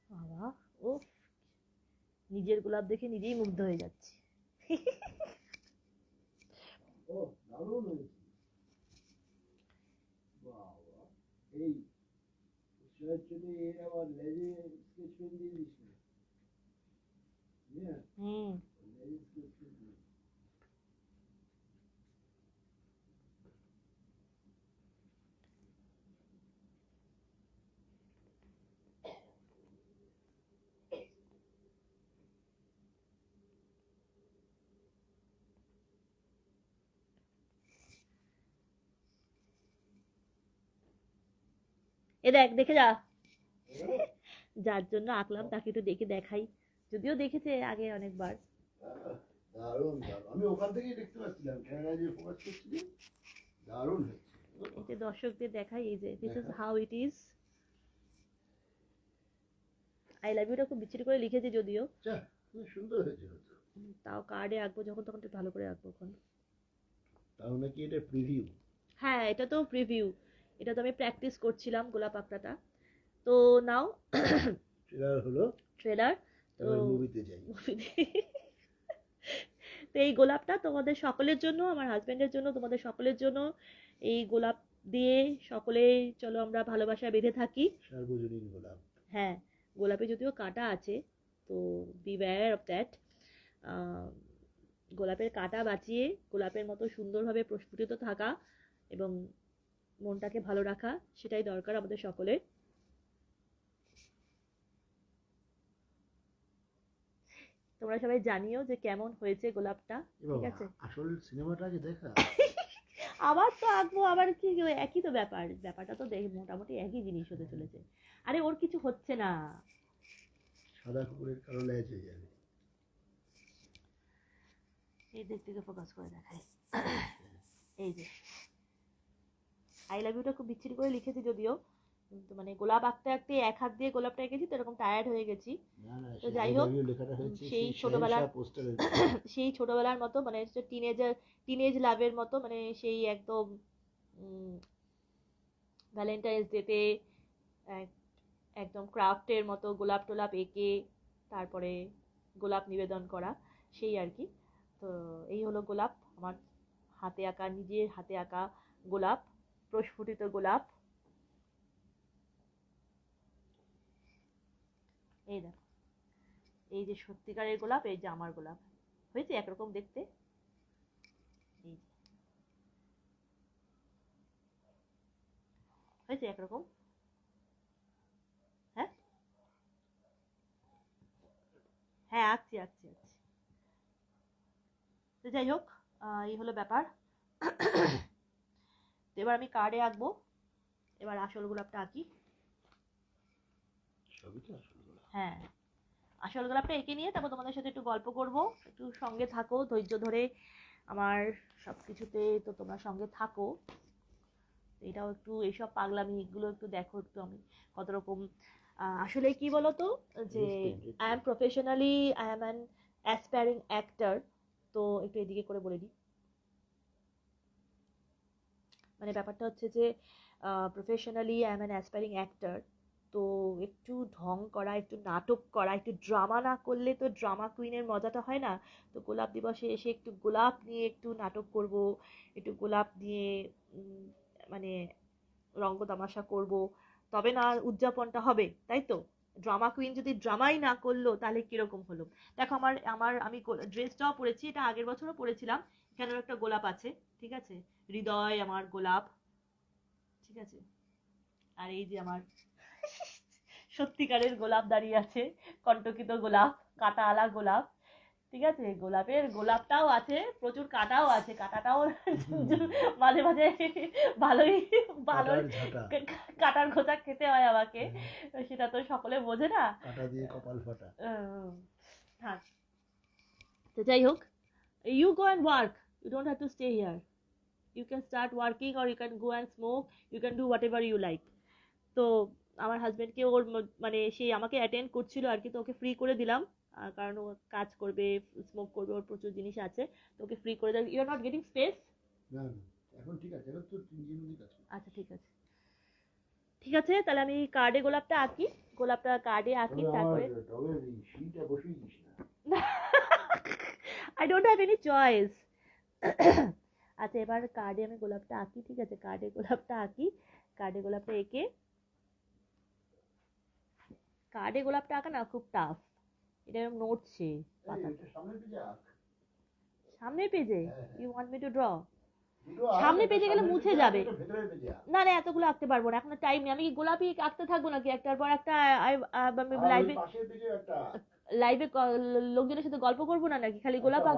বাবা, ও, নিজের গোলাপ দেখে নিজেই মুগ্ধ হয়ে যাচ্ছি। ও, দারুণ হয়েছে। বাবা, এই চলে আবার লেজে স্কেচ পেন দিয়ে দিস না। হ্যাঁ, হুম। লেজে স্কেচ পেন দিয়ে। এ দেখ, দেখে যা। যার জন্য আঁকলাম তাকে একটু দেখে দেখাই, যদিও দেখেছে আগে অনেকবার। দারুণ দারুণ, আমি ওখান থেকেই দেখতে পাচ্ছিলাম ক্যামেরায় যে ফোকাস করছিলি। দারুণ হয়েছে। এই যে দর্শকদের দেখাই, এই যে দিস ইজ দেখা। How it is. I love ইউটা খুব বিচ্ছিরি করে লিখেছি যদিও, যা, খুব সুন্দর হয়েছে হয়তো। তাও কার্ডে আঁকবো যখন তখন একটু ভালো করে আঁকবো এখন। তাহলে কি এটা প্রিভিউ? হ্যাঁ, এটা তো প্রিভিউ, এটা তো আমি প্র্যাকটিস করছিলাম গোলাপ আঁকটাটা। তো নাও ট্রেলার হলো, ট্রেলার। তো এবার মুভিতে যাই। তো এই গোলাপটা তোমাদের সকলের জন্য, আমার হাজবেন্ডের জন্য, তোমাদের সকলের জন্য এই গোলাপ দিয়ে সকলে চলো আমরা ভালোবাসা বেঁধে থাকি। সার্বজনীন গোলাপ। হ্যাঁ, গোলাপে যদিও কাঁটা আছে, তো বি ওয়্যার অফ দ্যাট। গোলাপের কাঁটা বাঁচিয়ে গোলাপের মতো সুন্দরভাবে প্রস্ফুটিত থাকা এবং মনটাকে ভালো রাখা, সেটাই দরকার আমাদের সকলের। তোমরা সবাই জানিও যে কেমন হয়েছে গোলাপটা, ঠিক আছে? আসল সিনেমাটা আগে দেখা। আবার তো আঁকবো, আবার কি, একই তো ব্যাপার, ব্যাপারটা তো দেখি মোটামুটি একই জিনিস হতে চলেছে। আরে ওর কিছু হচ্ছে না। সাদা কুকুরের কালো লেজ হয়ে যাবে। এই দিক থেকে ফোকাস করে দেখাই। এই যে আই লাভ ইউটা খুব বিচ্ছিরি করে লিখেছি যদিও, কিন্তু মানে গোলাপ আঁকতে আঁকতে এক হাত দিয়ে গোলাপটা এঁকেছি তো এরকম টায়ার্ড হয়ে গেছি। না না, তো যাই হোক, লেখাটা হয়েছে সেই ছোটবেলার পোস্টারের সেই ছোটবেলার মতো, মানে টিনেজ লাভের মতো, মানে সেই একদম ভ্যালেন্টাইন্স ডেতে একদম ক্রাফটের মতো গোলাপ টোলাপ এঁকে তারপরে গোলাপ নিবেদন করা, সেই আর কি। তো এই হলো গোলাপ, আমার হাতে আঁকা, নিজের হাতে আঁকা গোলাপ, প্রস্ফুটিত গোলাপ। এই দেখো, এই যে সত্যিকারের গোলাপ, এই যে আমার গোলাপ, হয়েছে একরকম দেখতে। এই যে হয়েছে একরকম। হ্যাঁ হ্যাঁ, আঁকছি আঁকছি আঁকছি। তো যাই হোক, এই হলো ব্যাপার। তো এবার আমি কার্ডে আঁকবো, এবার আসল গোলাপটা আঁকি। সবই তো আসল গোলাপ। হ্যাঁ, আসল গোলাপটা এঁকে নিয়ে তারপর তোমাদের সাথে একটু গল্প করব, একটু সঙ্গে থাকো ধৈর্য ধরে, আমার সব কিছুতে তো তোমরা সঙ্গে থাকো। এটাও একটু, এইসব পাগলামি এগুলো একটু দেখো, একটু আমি কত রকম। আসলে কি বলতো, যে I am professionally, I am an aspiring actor. তো একটু এদিকে করে বলে দিই, মানে ব্যাপারটা হচ্ছে যে professionally I am an aspiring actor. তো একটু ঢং করা, একটু নাটক করা, একটু ড্রামা না করলে তো ড্রামা কুইনের মজাটা হয় না। তো গোলাপ দিবসে এসে একটু গোলাপ নিয়ে একটু নাটক করব, একটু গোলাপ নিয়ে মানে রঙ্গ তামাশা করব, তবে না উদযাপনটা হবে, তাই তো? ড্রামা কুইন যদি ড্রামাই না করলো তাহলে কিরকম হলো? দেখো আমার আমার আমি ড্রেসটাও পরেছি, এটা আগের বছরও পরেছিলাম, এখানেও একটা গোলাপ আছে, ঠিক আছে? হৃদয় আমার গোলাপ, ঠিক আছে? আর এই যে আমার সত্যিকারের গোলাপ দাঁড়িয়ে আছে, কণ্টকিত গোলাপ, কাঁটাওয়ালা গোলাপ, ঠিক আছে? গোলাপের গোলাপটাও আছে, প্রচুর কাঁটাও আছে, কাঁটাটাও মাঝে মাঝে ভালোই ভালোই কাঁটার খোঁচা খেতে হয় আমাকে, সেটা তো সকলে বোঝে না। কাঁটা দিয়ে কপাল ফাটা। হ্যাঁ, তো যাই হোক, you go and work, you don't have to stay here, you can start working or you can go and smoke, you can do whatever you like. তো আমার হাজবেন্ডকে ওর মানে সেই আমাকে অ্যাটেন্ড করছিল আর কি, তো ওকে ফ্রি করে দিলাম, কারণ ও কাজ করবে, স্মোক করবে, ওর প্রচুর জিনিস আছে, তো ওকে ফ্রি করে দিলাম। You are not getting space? না না, এখন ঠিক আছে, এখন তো 3 মিনিট আছে। আচ্ছা ঠিক আছে, ঠিক আছে, তাহলে আমি কার্ডে গোলাপটা আঁকি, গোলাপটা কার্ডে আঁকি, তারপরে টবের শিলটা বসিয়ে দিস না। I don't have any choice. আচ্ছা, এবার কার্ডে আমি গোলাপটা আঁকি, ঠিক আছে? কার্ডে গোলাপটা আঁকি, কার্ডে গোলাপটা এঁকে, কার্ডে গোলাপটা আঁকা না খুব টাফ, এটা এরকম নড়ছে পাতাটা। সামনের পেজে you want me to draw? সামনের পেজে গেলে মুছে যাবে। না না, এতগুলো আঁকতে পারবো না, এখন টাইম নেই। আমি কি গোলাপি আঁকতে থাকবো নাকি একটার পর একটা? লাইভে লাইভে লোকজনের সাথে গল্প করবো না নাকি? খালি গোলাপ আঁক।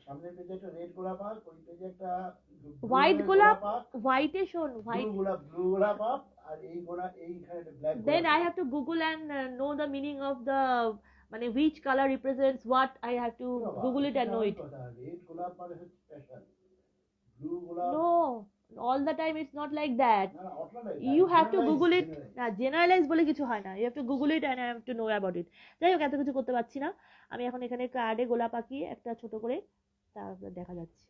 সামনের পেজে একটা রেড গোলাপ আঁক, ওই পেজে একটা হোয়াইট গোলাপ, হোয়াইটে শোন, হোয়াইট ব্লু গোলাপ আঁক, আর এই গোলাপ এইখানে black. Then I have to Google and know the meaning of the, মানে which color represents what. I have to Google it and know it. Red গোলাপ মানে হচ্ছে স্পেশাল, ব্লু গোলাপ No, all the time it's not like that. না না, You have to Google it. না, generalize বলে কিছু হয় না, you have to Google it and I have to know about it. যাই হোক, এত কিছু করতে পারছি না আমি, এখন এখানে কার্ডে গোলাপ আঁকিয়ে একটা ছোট করে, তারপর দেখা যাচ্ছে।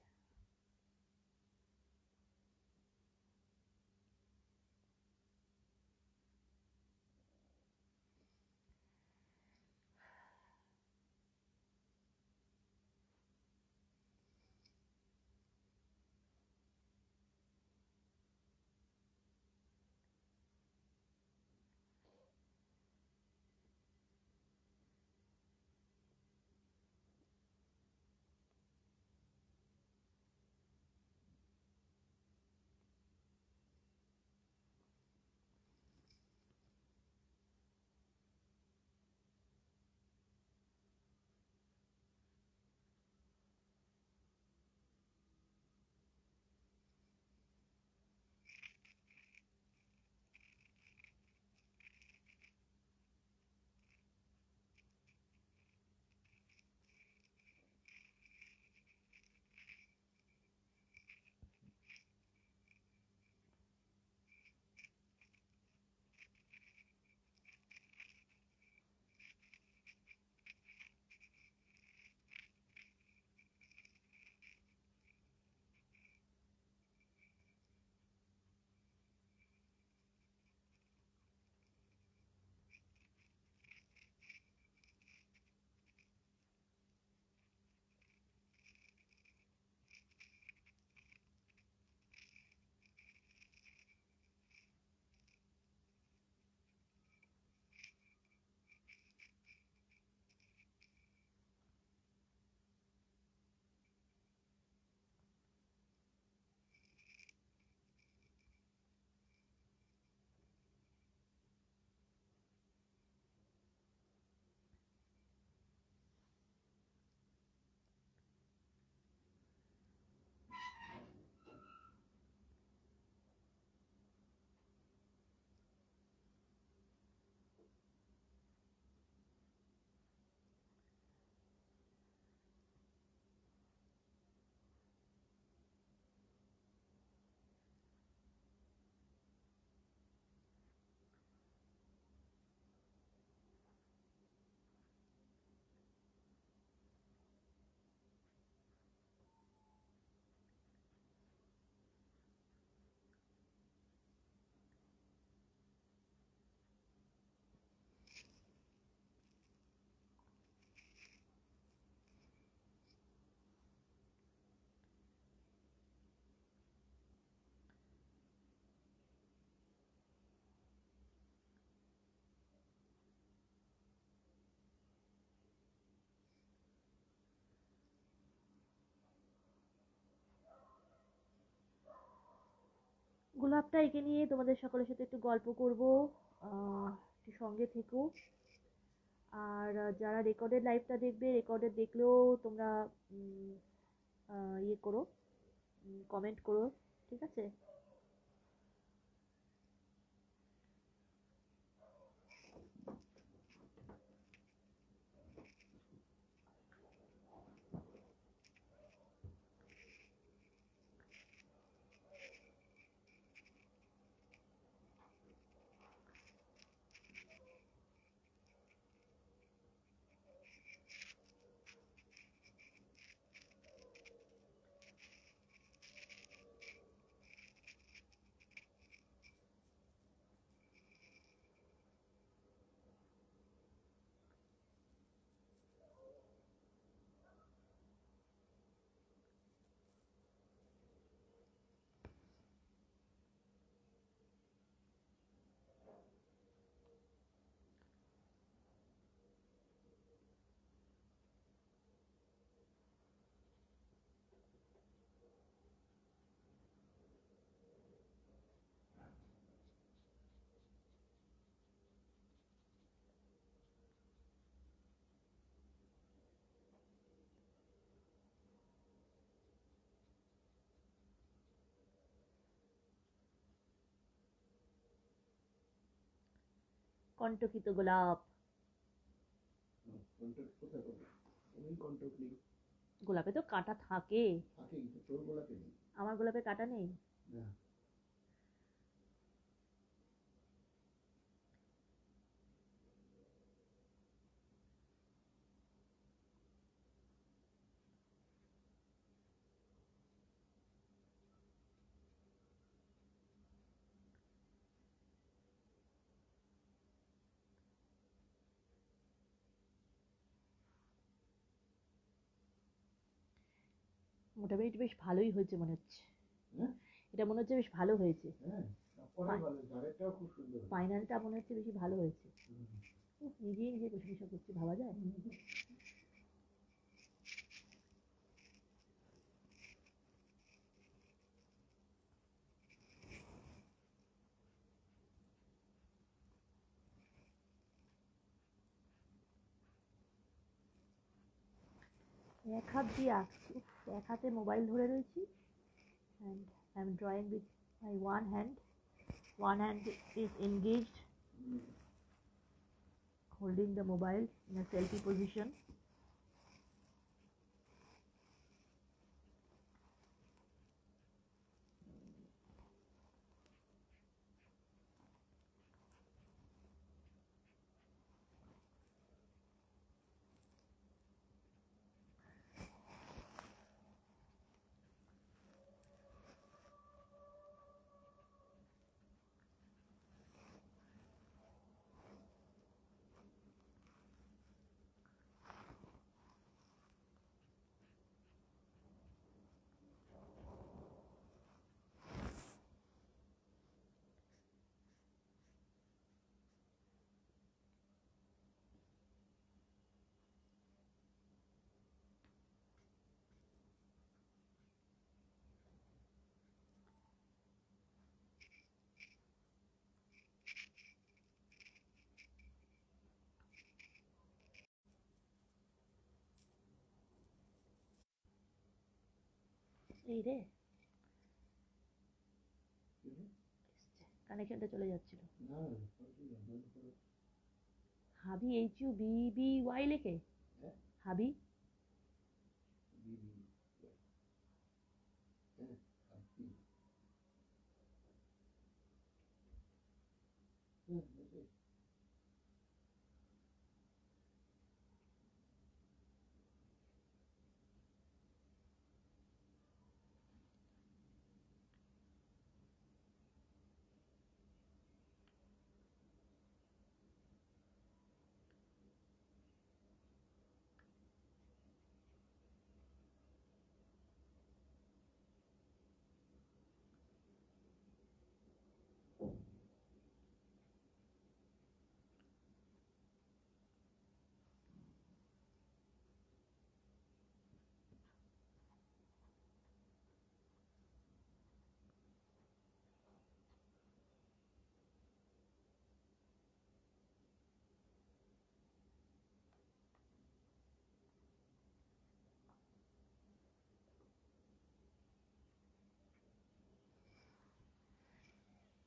গোলাপটা এঁকে নিয়ে তোমাদের সকলের সাথে একটু গল্প করব, একটু সঙ্গে থেকো। আর যারা রেকর্ডেড লাইভটা দেখবে, রেকর্ডেড দেখলেও তোমরা ইয়ে করো, কমেন্ট করো, ঠিক আছে? কণ্টকিত গোলাপ। কন্ট্যাক্ট কোথায় করবো? আমি কন্ট্যাক্ট নেই। গোলাপে তো কাঁটা থাকে। থাকে কিন্তু তোর গোলাপে নেই। আমার গোলাপে কাঁটা নেই। না। মোটামুটি বেশ ভালোই হয়েছে মনে হচ্ছে। হ্যাঁ? এটা মনে হচ্ছে বেশ ভালো হয়েছে। হ্যাঁ, সবকটাই ভালো হয়েছে। আরেকটাও খুব সুন্দর হয়েছে। ফাইনালটা মনে হচ্ছে বেশি ভালো হয়েছে। হুম। উফ, নিজেই নিজে প্রশংসা করছি, ভাবা যায়? এক হাত দিয়ে আঁকছি, উফ, এক হাতে মোবাইল ধরে রয়েছি, and I'm drawing with my one hand. One hand is engaged, holding the mobile in a selfie position. এই রে, কানেকশনটা চলে যাচ্ছিল। না, বন্ধ করো। হাবি, HUBBY লেখে। হ্যাঁ? হাবি। বিবি। হ্যাঁ, আপনি। হ্যাঁ, ওকে।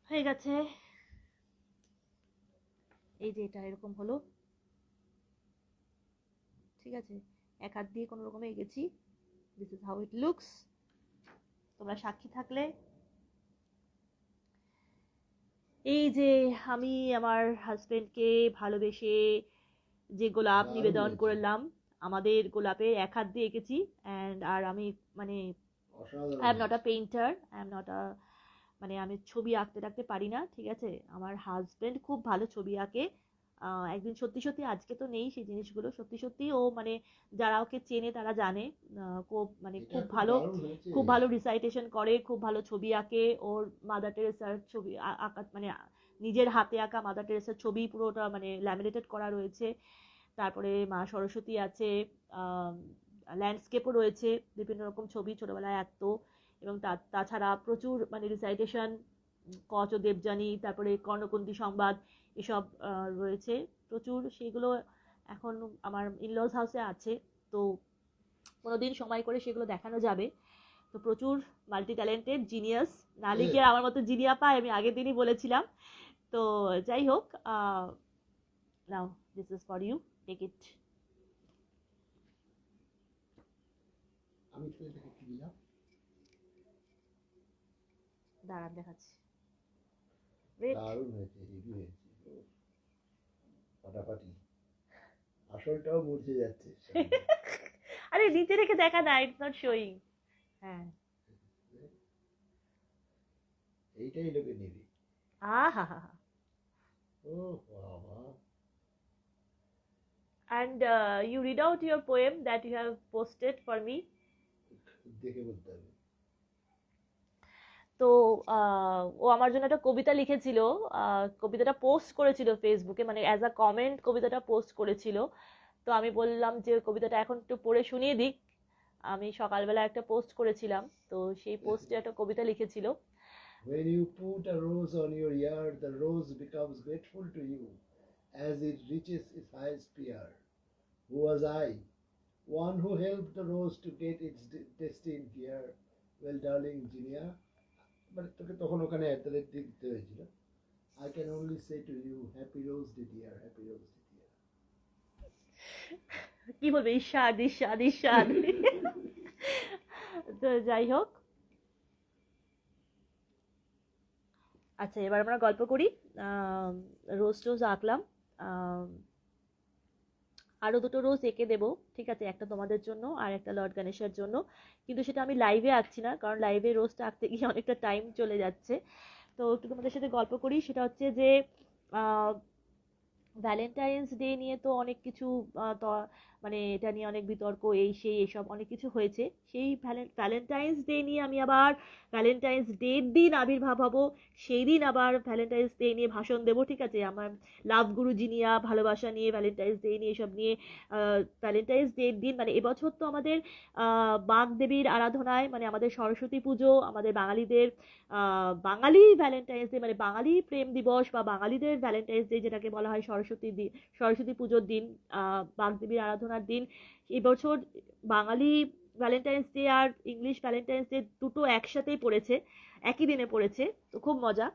হয়ে গেছে। এই যে এটা এরকম হলো, ঠিক আছে, এক হাত দিয়ে কোনো রকমে এঁকেছি। This is how it looks, তোমরা সাক্ষী থাকলে। এই যে আমি আমার হাজবেন্ডকে ভালোবেসে যে গোলাপ দারুণ নিবেদন হয়েছে, করলাম, আমাদের গোলাপে এক হাত দিয়ে এঁকেছি। অ্যান্ড আর আমি মানে অসাধারণ আই এম নট আ হয়েছে। Painter, I am not a, মানে আমি ছবি আঁকতে টাকতে পারি না, ঠিক আছে। আমার হাজবেন্ড খুব ভালো ছবি আঁকে। একদিন সত্যি সত্যি, আজকে তো নেই সেই জিনিসগুলো, সত্যি সত্যি ও মানে যারা ওকে চেনে তারা জানে, খুব মানে এটা খুব খুব ভালো, দারুণ হয়েছে। খুব ভালো রিসাইটেশন করে, খুব ভালো ছবি আঁকে। ওর মাদার টেরেসার ছবি আঁকা, মানে নিজের হাতে আঁকা মাদার টেরেসার ছবি পুরোটা মানে ল্যামিনেটেড করা রয়েছে। তারপরে মা সরস্বতী আছে, ল্যান্ডস্কেপও রয়েছে, বিভিন্ন রকম ছবি ছোটবেলায় আঁকতো। এবং তাছাড়া প্রচুর মানে রিসাইটেশন, কচ ও দেবযানী, তারপরে কর্ণকুন্তী সংবাদ, এসব রয়েছে প্রচুর। সেগুলো এখন আমার ইনলজ হাউসে আছে, তো কোনোদিন সময় করে সেগুলো দেখানো যাবে। তো প্রচুর মাল্টি ট্যালেন্টেড জিনিয়াস, নালি কি আর আমার মতো জিনিয়া পায়, আমি আগের দিনই বলেছিলাম। তো যাই হোক, now this is for you, take it. আমি তাহলে এটাকে কি দিলাম? দাঁড়ান দেখাচ্ছি, ওয়েট। দারুণ হয়েছে, হেভি হয়েছে, ফাটাফাটি। আসলটাও মুছে যাচ্ছে সামনে। আরে নিচে রেখে দেখা না, ইটস নট শোয়িং। হ্যাঁ, এইটাই লোকে নেবে। আহা হা। ও বাবা, And you read out your poem that you have posted for me. দেখে বলতে হবে। তো ও আমার জন্য একটা কবিতা লিখেছিল, কবিতাটা পোস্ট করেছিল ফেসবুকে, মানে অ্যাজ আ কমেন্ট কবিতাটা পোস্ট করেছিল। তো আমি বললাম যে কবিতাটা এখন একটু পড়ে শুনিয়ে দিক। আমি সকালবেলা একটা পোস্ট করেছিলাম, তো সেই পোস্টে একটা কবিতা লিখেছিল। When you put a rose on your ear, the rose becomes grateful to you as it reaches its highest pear. Who was I? One who helped the rose to get its destined here. Well, darling Jinia, মানে তোকে তখন ওখানে অ্যাড্রেস দিতে হয়েছিল। I can only say to you, happy rose dear, happy rose dear. কি বলবে, ঈর্ষাদ ঈর্ষাদ ঈর্ষাদ। তো যাই হোক, আচ্ছা এবার আমরা গল্প করি। রোজ টোজ আঁকলাম, আরো দুটো রোজ এঁকে দেবো, ঠিক আছে, একটা তোমাদের জন্য আর একটা লর্ড গণেশের জন্য। কিন্তু সেটা আমি লাইভে আঁকছি না, কারণ লাইভে রোজটা আঁকতে গিয়ে অনেকটা টাইম চলে যাচ্ছে। তো একটু তোমাদের সাথে গল্প করি, সেটা হচ্ছে যে ভ্যালেন্টাইন্স ডে নিয়ে তো অনেক কিছু, মানে এটা নিয়ে অনেক বিতর্ক, এই সেই এসব অনেক কিছু হয়েছে। সেই ভ্যালেন্টাইন্স ডে নিয়ে আমি আবার ভ্যালেন্টাইন্স ডের দিন আবির্ভাব হব, সেই দিন আবার ভ্যালেন্টাইন্স ডে নিয়ে ভাষণ দেবো, ঠিক আছে। আমার লাভ গুরু জিনিয়া, ভালোবাসা নিয়ে, ভ্যালেন্টাইন্স ডে নিয়ে, এসব নিয়ে। ভ্যালেন্টাইন্স ডের দিন মানে এবছর তো আমাদের বাগদেবীর আরাধনায়, মানে আমাদের সরস্বতী পুজো, আমাদের বাঙালিদের বাঙালি ভ্যালেন্টাইন্স ডে, মানে বাঙালি প্রেম দিবস বা বাঙালিদের ভ্যালেন্টাইন্স ডে যেটাকে বলা হয়, সরস্বতী পুজোর দিন, বাগদেবীর আরাধনার দিন। এবছর বাঙালি ভ্যালেন্টাইন্স ডে আর ইংলিশ ভ্যালেন্টাইন্স ডে দুটো একসাথেই পড়েছে, একই দিনে পড়েছে, তো খুব মজা।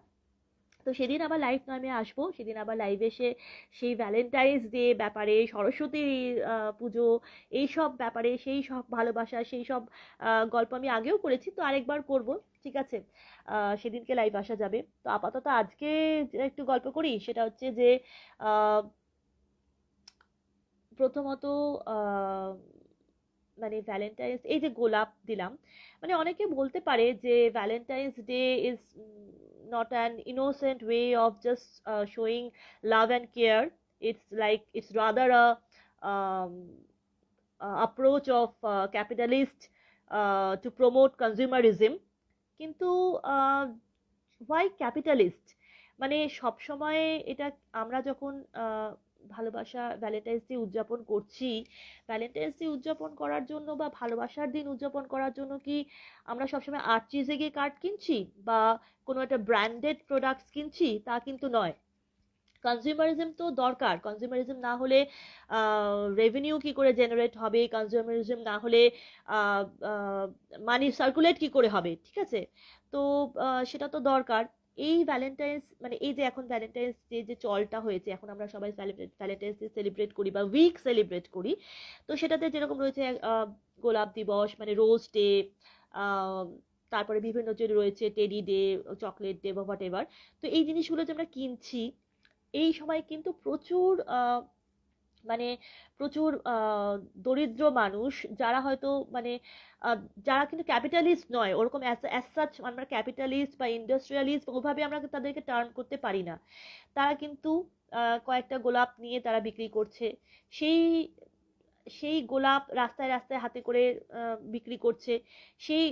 তো সেদিন আবার লাইভ নামে আসবো, সেদিন আবার লাইভে এসে সেই ভ্যালেন্টাইন্স ডে ব্যাপারে, সরস্বতী পুজো, এই সব ব্যাপারে, সেই সব ভালোবাসা, সেই সব গল্প আমি আগেও করেছি, তো আরেকবার করব, ঠিক আছে। সেদিনকে লাইভ আসা যাবে। তো আপাতত আজকে একটু গল্প করি, সেটা হচ্ছে যে আহ, প্রথমত আহ, মানে ভ্যালেন্টাইন্স, এই যে গোলাপ দিলাম, মানে অনেকে বলতে পারে যে Valentine's day is not an innocent way of just showing love and care. It's like it's rather a um, approach of capitalist to promote consumerism. কিন্তু why capitalist, মানে সব সময় এটা, আমরা যখন ভালোবাসা ভ্যালেন্টাইন্স ডে উদযাপন করছি, ভ্যালেন্টাইন্স ডে উদযাপন করার জন্য বা ভালোবাসার দিন উদযাপন করার জন্য কি আমরা সবসময় আর্চিজে গিয়ে কার্ড কিনছি বা কোনো একটা ব্র্যান্ডেড প্রোডাক্টস কিনছি? তা কিন্তু নয়। কনজিউমারিজম তো দরকার, কনজিউমারিজম না হলে রেভিনিউ কি করে জেনারেট হবে, কনজিউমারিজম না হলে মানি সার্কুলেট কি করে হবে, ঠিক আছে। তো সেটা তো দরকার। এই ভ্যালেন্টাইন্স মানে এই যে এখন ভ্যালেন্টাইন্স ডে যে চলটা হয়েছে, এখন আমরা সবাই ভ্যালেন্টাইন্স ডে সেলিব্রেট করি বা উইক সেলিব্রেট করি। তো সেটাতে যেরকম রয়েছে গোলাপ দিবস মানে রোজ ডে, তারপরে বিভিন্ন যে রয়েছে টেডি ডে, চকলেট ডে বা হোয়াট এভার। তো এই জিনিসগুলো যে আমরা কিনছি এই সময় কিন্তু প্রচুর মানে প্রচুর দরিদ্র মানুষ যারা হয়তো মানে আহ, যারা কিন্তু ক্যাপিটালিস্ট নয় ওরকম অ্যাজ সাচ, আমরা ক্যাপিটালিস্ট বা ইন্ডাস্ট্রিয়ালিস্ট ওভাবে আমরা তাদেরকে টার্ন করতে পারি না। তারা কিন্তু কয়েকটা গোলাপ নিয়ে তারা বিক্রি করছে। সেই সেই গোলাপ রাস্তায় রাস্তায় হাতে করে বিক্রি করছে। সেই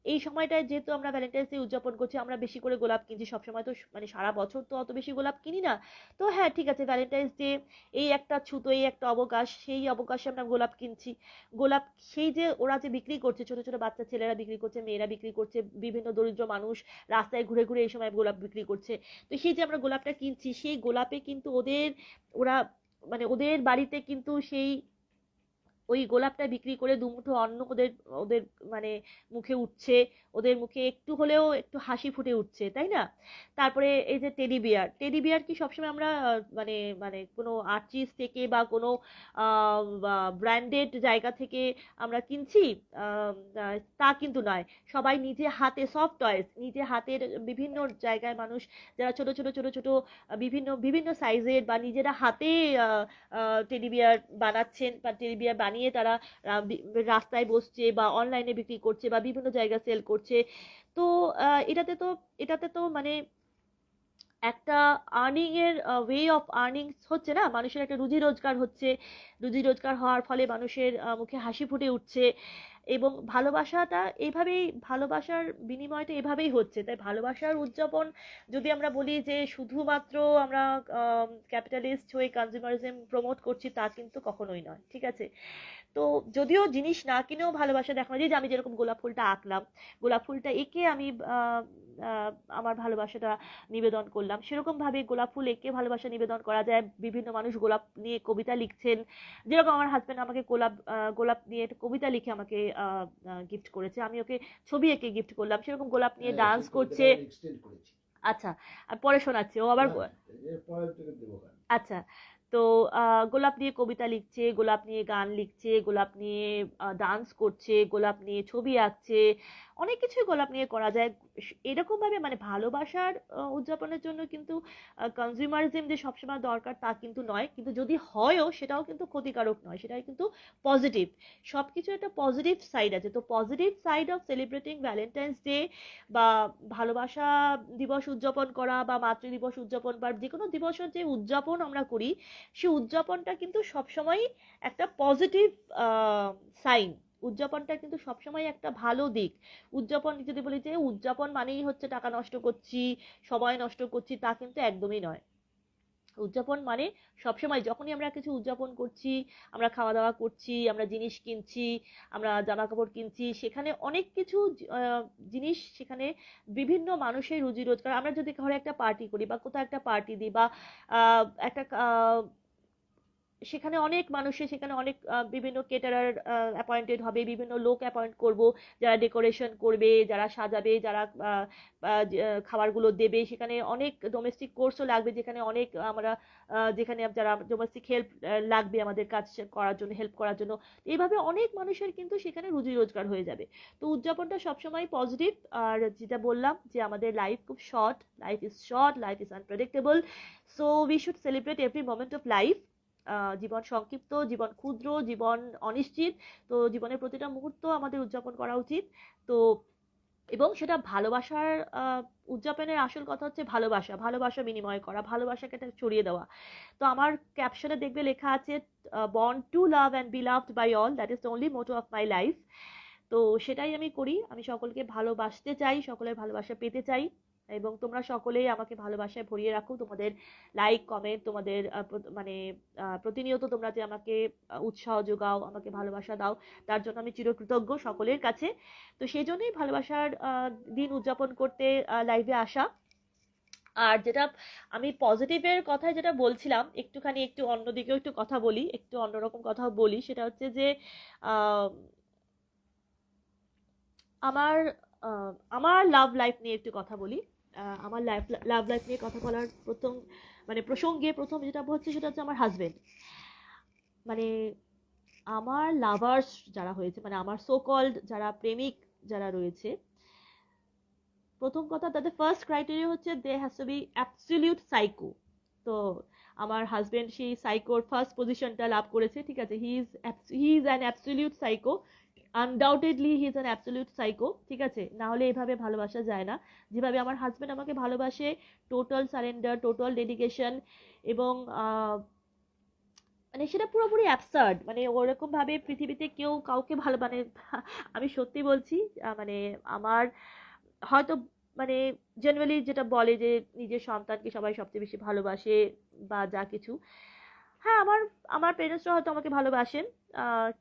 এই সময়টায় যেহেতু আমরা ভ্যালেন্টাইন্স ডে উদযাপন করছি, আমরা বেশি করে গোলাপ কিনছি। সবসময় তো মানে সারা বছর তো অত বেশি গোলাপ কিনি না। তো হ্যাঁ ঠিক আছে, ভ্যালেন্টাইন্স ডে এই একটা ছুতো, এই একটা অবকাশ, সেই অবকাশে আমরা গোলাপ কিনছি। গোলাপ সেই যে ওরা যে বিক্রি করছে, ছোট ছোট বাচ্চা ছেলেরা বিক্রি করছে, মেয়েরা বিক্রি করছে, বিভিন্ন দরিদ্র মানুষ রাস্তায় ঘুরে ঘুরে এই সময় গোলাপ বিক্রি করছে। তো সেই যে আমরা গোলাপটা কিনছি, সেই গোলাপে কিন্তু ওরা মানে ওদের বাড়িতে কিন্তু সেই ওই গোলাপটা বিক্রি করে দুমুঠো অন্ন ওদের ওদের মানে মুখে উঠছে, ওদের মুখে একটু হলেও একটু হাসি ফুটে উঠছে, তাই না? তারপরে এই যে টেডি বিয়ার, টেডি বিয়ার কি সবসময় আমরা মানে মানে কোনো আর্টিস্ট থেকে বা কোনো ব্র্যান্ডেড জায়গা থেকে আমরা কিনছি? আহ, তা কিন্তু নয়। সবাই নিজে হাতে সফট টয়েস, নিজে হাতের বিভিন্ন জায়গায় মানুষ যারা ছোট ছোট ছোট ছোট বিভিন্ন বিভিন্ন সাইজের বা নিজেরা হাতে টেডি বিয়ার বানাচ্ছেন বা টেডি বিয়ার বানিয়ে তারা রাস্তায় বসছে বা অনলাইনে বিক্রি করছে বা বিভিন্ন জায়গায় সেল করছে। তো এটাতে তো মানে একটা আর্নিং এর ওয়ে অফ আর্নিং হচ্ছে না, মানুষের একটা রুজি রোজগার হচ্ছে। রুজি রোজগার হওয়ার ফলে মানুষের মুখে হাসি ফুটে উঠছে। এবং ভালোবাসাটা এইভাবেই, ভালোবাসার বিনিময়টা এভাবেই হচ্ছে। তাই ভালোবাসার উদযাপন যদি আমরা বলি যে শুধুমাত্র আমরা ক্যাপিটালিস্ট হয়ে কনজিউমারিজম প্রমোট করছি, তা কিন্তু কখনোই নয়, ঠিক আছে? তো যদিও জিনিস না কিনেও ভালোবাসা দেখানো যায়, যে আমি যেরকম গোলাপ ফুলটা আঁকলাম, গোলাপ ফুলটা এঁকে আমি আহ, আমার ভালোবাসাটা নিবেদন করলাম, সেরকম ভাবে গোলাপ ফুল এঁকে ভালোবাসা নিবেদন করা যায়। বিভিন্ন মানুষ গোলাপ নিয়ে কবিতা লিখছেন, যেরকম আমার হাজবেন্ড আমাকে গোলাপ নিয়ে একটা কবিতা লিখে আমাকে গিফট করেছে, আমি ওকে ছবি এঁকে গিফট করলাম। সেরকম গোলাপ নিয়ে হ্যাঁ, ডান্স সেই করছে। কবিতাটা আমি এক্সটেন্ড করেছি। আচ্ছা, আর পরে শোনাচ্ছে ও আবার। না, এর পরের থেকে দেবো গান। আচ্ছা, তো গোলাপ নিয়ে কবিতা লিখছে, গোলাপ নিয়ে গান লিখছে, গোলাপ নিয়ে ডান্স করছে, গোলাপ নিয়ে ছবি আঁকছে। অনেক কিছুই গোলাপ নিয়ে করা যায়। এরকম ভাবে মানে ভালোবাসার উদযাপনের জন্য কিন্তু কনজিউমারিজম যে সবসময় দরকার তা কিন্তু নয়, কিন্তু যদি হয়ও সেটাও কিন্তু ক্ষতিকারক নয়, সেটাই কিন্তু পজিটিভ। সবকিছু একটা পজিটিভ সাইড আছে। তো positive side of celebrating Valentine's day বা ভালোবাসা দিবস উদযাপন করা বা মাতৃ দিবস উদযাপন বা যে কোনো দিবসের যে উদযাপন আমরা করি, সেই উদযাপনটা কিন্তু সবসময় একটা পজিটিভ সাইন। উদযাপনটা কিন্তু সবসময় একটা ভালো দিক। উদযাপন যদি বলি যে উদযাপন মানেই হচ্ছে টাকা নষ্ট করছি, সময় নষ্ট করছি, তা কিন্তু একদমই নয়। উদযাপন মানে সবসময় যখনই আমরা কিছু উদযাপন করছি, আমরা খাওয়া দাওয়া করছি, আমরা জিনিস কিনছি, আমরা জামা কাপড় কিনছি, সেখানে অনেক কিছু জিনিস, সেখানে বিভিন্ন মানুষের রুজি রোজগার। আমরা যদি ঘরে একটা পার্টি করি বা কোথাও একটা পার্টি দিই বা একটা সেখানে অনেক মানুষের, সেখানে অনেক বিভিন্ন কেটারার অ্যাপয়েন্টেড হবে, বিভিন্ন লোক অ্যাপয়েন্ট করব যারা ডেকোরেশন করবে, যারা সাজাবে, যারা খাবারগুলো দেবে। সেখানে অনেক ডোমেস্টিক কোর্সও লাগবে, যেখানে অনেক আমরা যেখানে যারা ডোমেস্টিক হেল্প লাগবে আমাদের কাজ করার জন্য, হেল্প করার জন্য। এইভাবে অনেক মানুষের কিন্তু সেখানে রুজি রোজগার হয়ে যাবে। তো উদযাপনটা সবসময় পজিটিভ। আর যেটা বললাম যে আমাদের লাইফ খুব short, life is short, life is unpredictable, so we should celebrate every moment of life. জীবন সংক্ষিপ্ত, জীবন ক্ষুদ্র, জীবন অনিশ্চিত। তো জীবনের প্রতিটা মুহূর্ত আমাদের উদযাপন করা উচিত। তো এবং সেটা ভালোবাসার উদযাপনের আসল কথা হচ্ছে ভালোবাসা, ভালোবাসা বিনিময় করা, ভালোবাসাকে এটা ছড়িয়ে দেওয়া। তো আমার ক্যাপশনে দেখবে লেখা আছে born to love and be loved by all, that is the only motto of my life. তো সেটাই আমি করি। আমি সকলকে ভালোবাসতে চাই, সকলের ভালোবাসা পেতে চাই, এবং তোমরা সকলেই আমাকে ভালোবাসায় ভরিয়ে রাখো। তোমাদের লাইক কমেন্ট, তোমাদের মানে প্রতিনিয়ত তোমরা যে আমাকে উৎসাহ যোগাও, আমাকে ভালোবাসা দাও, তার জন্য আমি চিরকৃতজ্ঞ সকলের কাছে। তো সেই জন্যই ভালোবাসার দিন উদযাপন করতে লাইভে আসা। আর যেটা আমি পজিটিভের কথায় যেটা বলছিলাম, একটুখানি একটু অন্যদিকেও একটু কথা বলি, একটু অন্যরকম কথা বলি। সেটা হচ্ছে যে আহ আমার আমার লাভ লাইফ নিয়ে একটু কথা বলি। আমার লাভ লাইফ নিয়ে কথা বলার প্রসঙ্গে প্রথম যেটা হচ্ছে সেটা হচ্ছে আমার হাজবেন্ড। মানে আমার লাভার্স যারা হয়েছে, মানে আমার সো কল্ড যারা প্রেমিক যারা রয়েছে, প্রথম কথা তাদের ফার্স্ট ক্রাইটেরিয়া হচ্ছে they has to be absolute psycho. তো আমার হাজবেন্ড সেই সাইকোর ফার্স্ট পজিশনটা লাভ করেছে, ঠিক আছে। He is an absolute psycho, undoubtedly he is an absolute psycho, ঠিক আছে। না হলে এভাবে ভালোবাসা যায় না যেভাবে আমার হাজবেন্ড আমাকে ভালোবাসে। টোটাল সারেন্ডার, টোটাল ডেডিকেশন, এবং মানে সেটা পুরোপুরি অ্যাবসার্ড। মানে ওরকম ভাবে পৃথিবীতে কেউ কাউকে ভালো, মানে আমি সত্যি বলছি, মানে আমার হয়তো মানে জেনারেলি যেটা বলে যে নিজের সন্তানকে সবাই সবচেয়ে বেশি ভালোবাসে বা যা কিছু, হ্যাঁ আমার আমার পেরেন্টসরা হয়তো আমাকে ভালোবাসেন,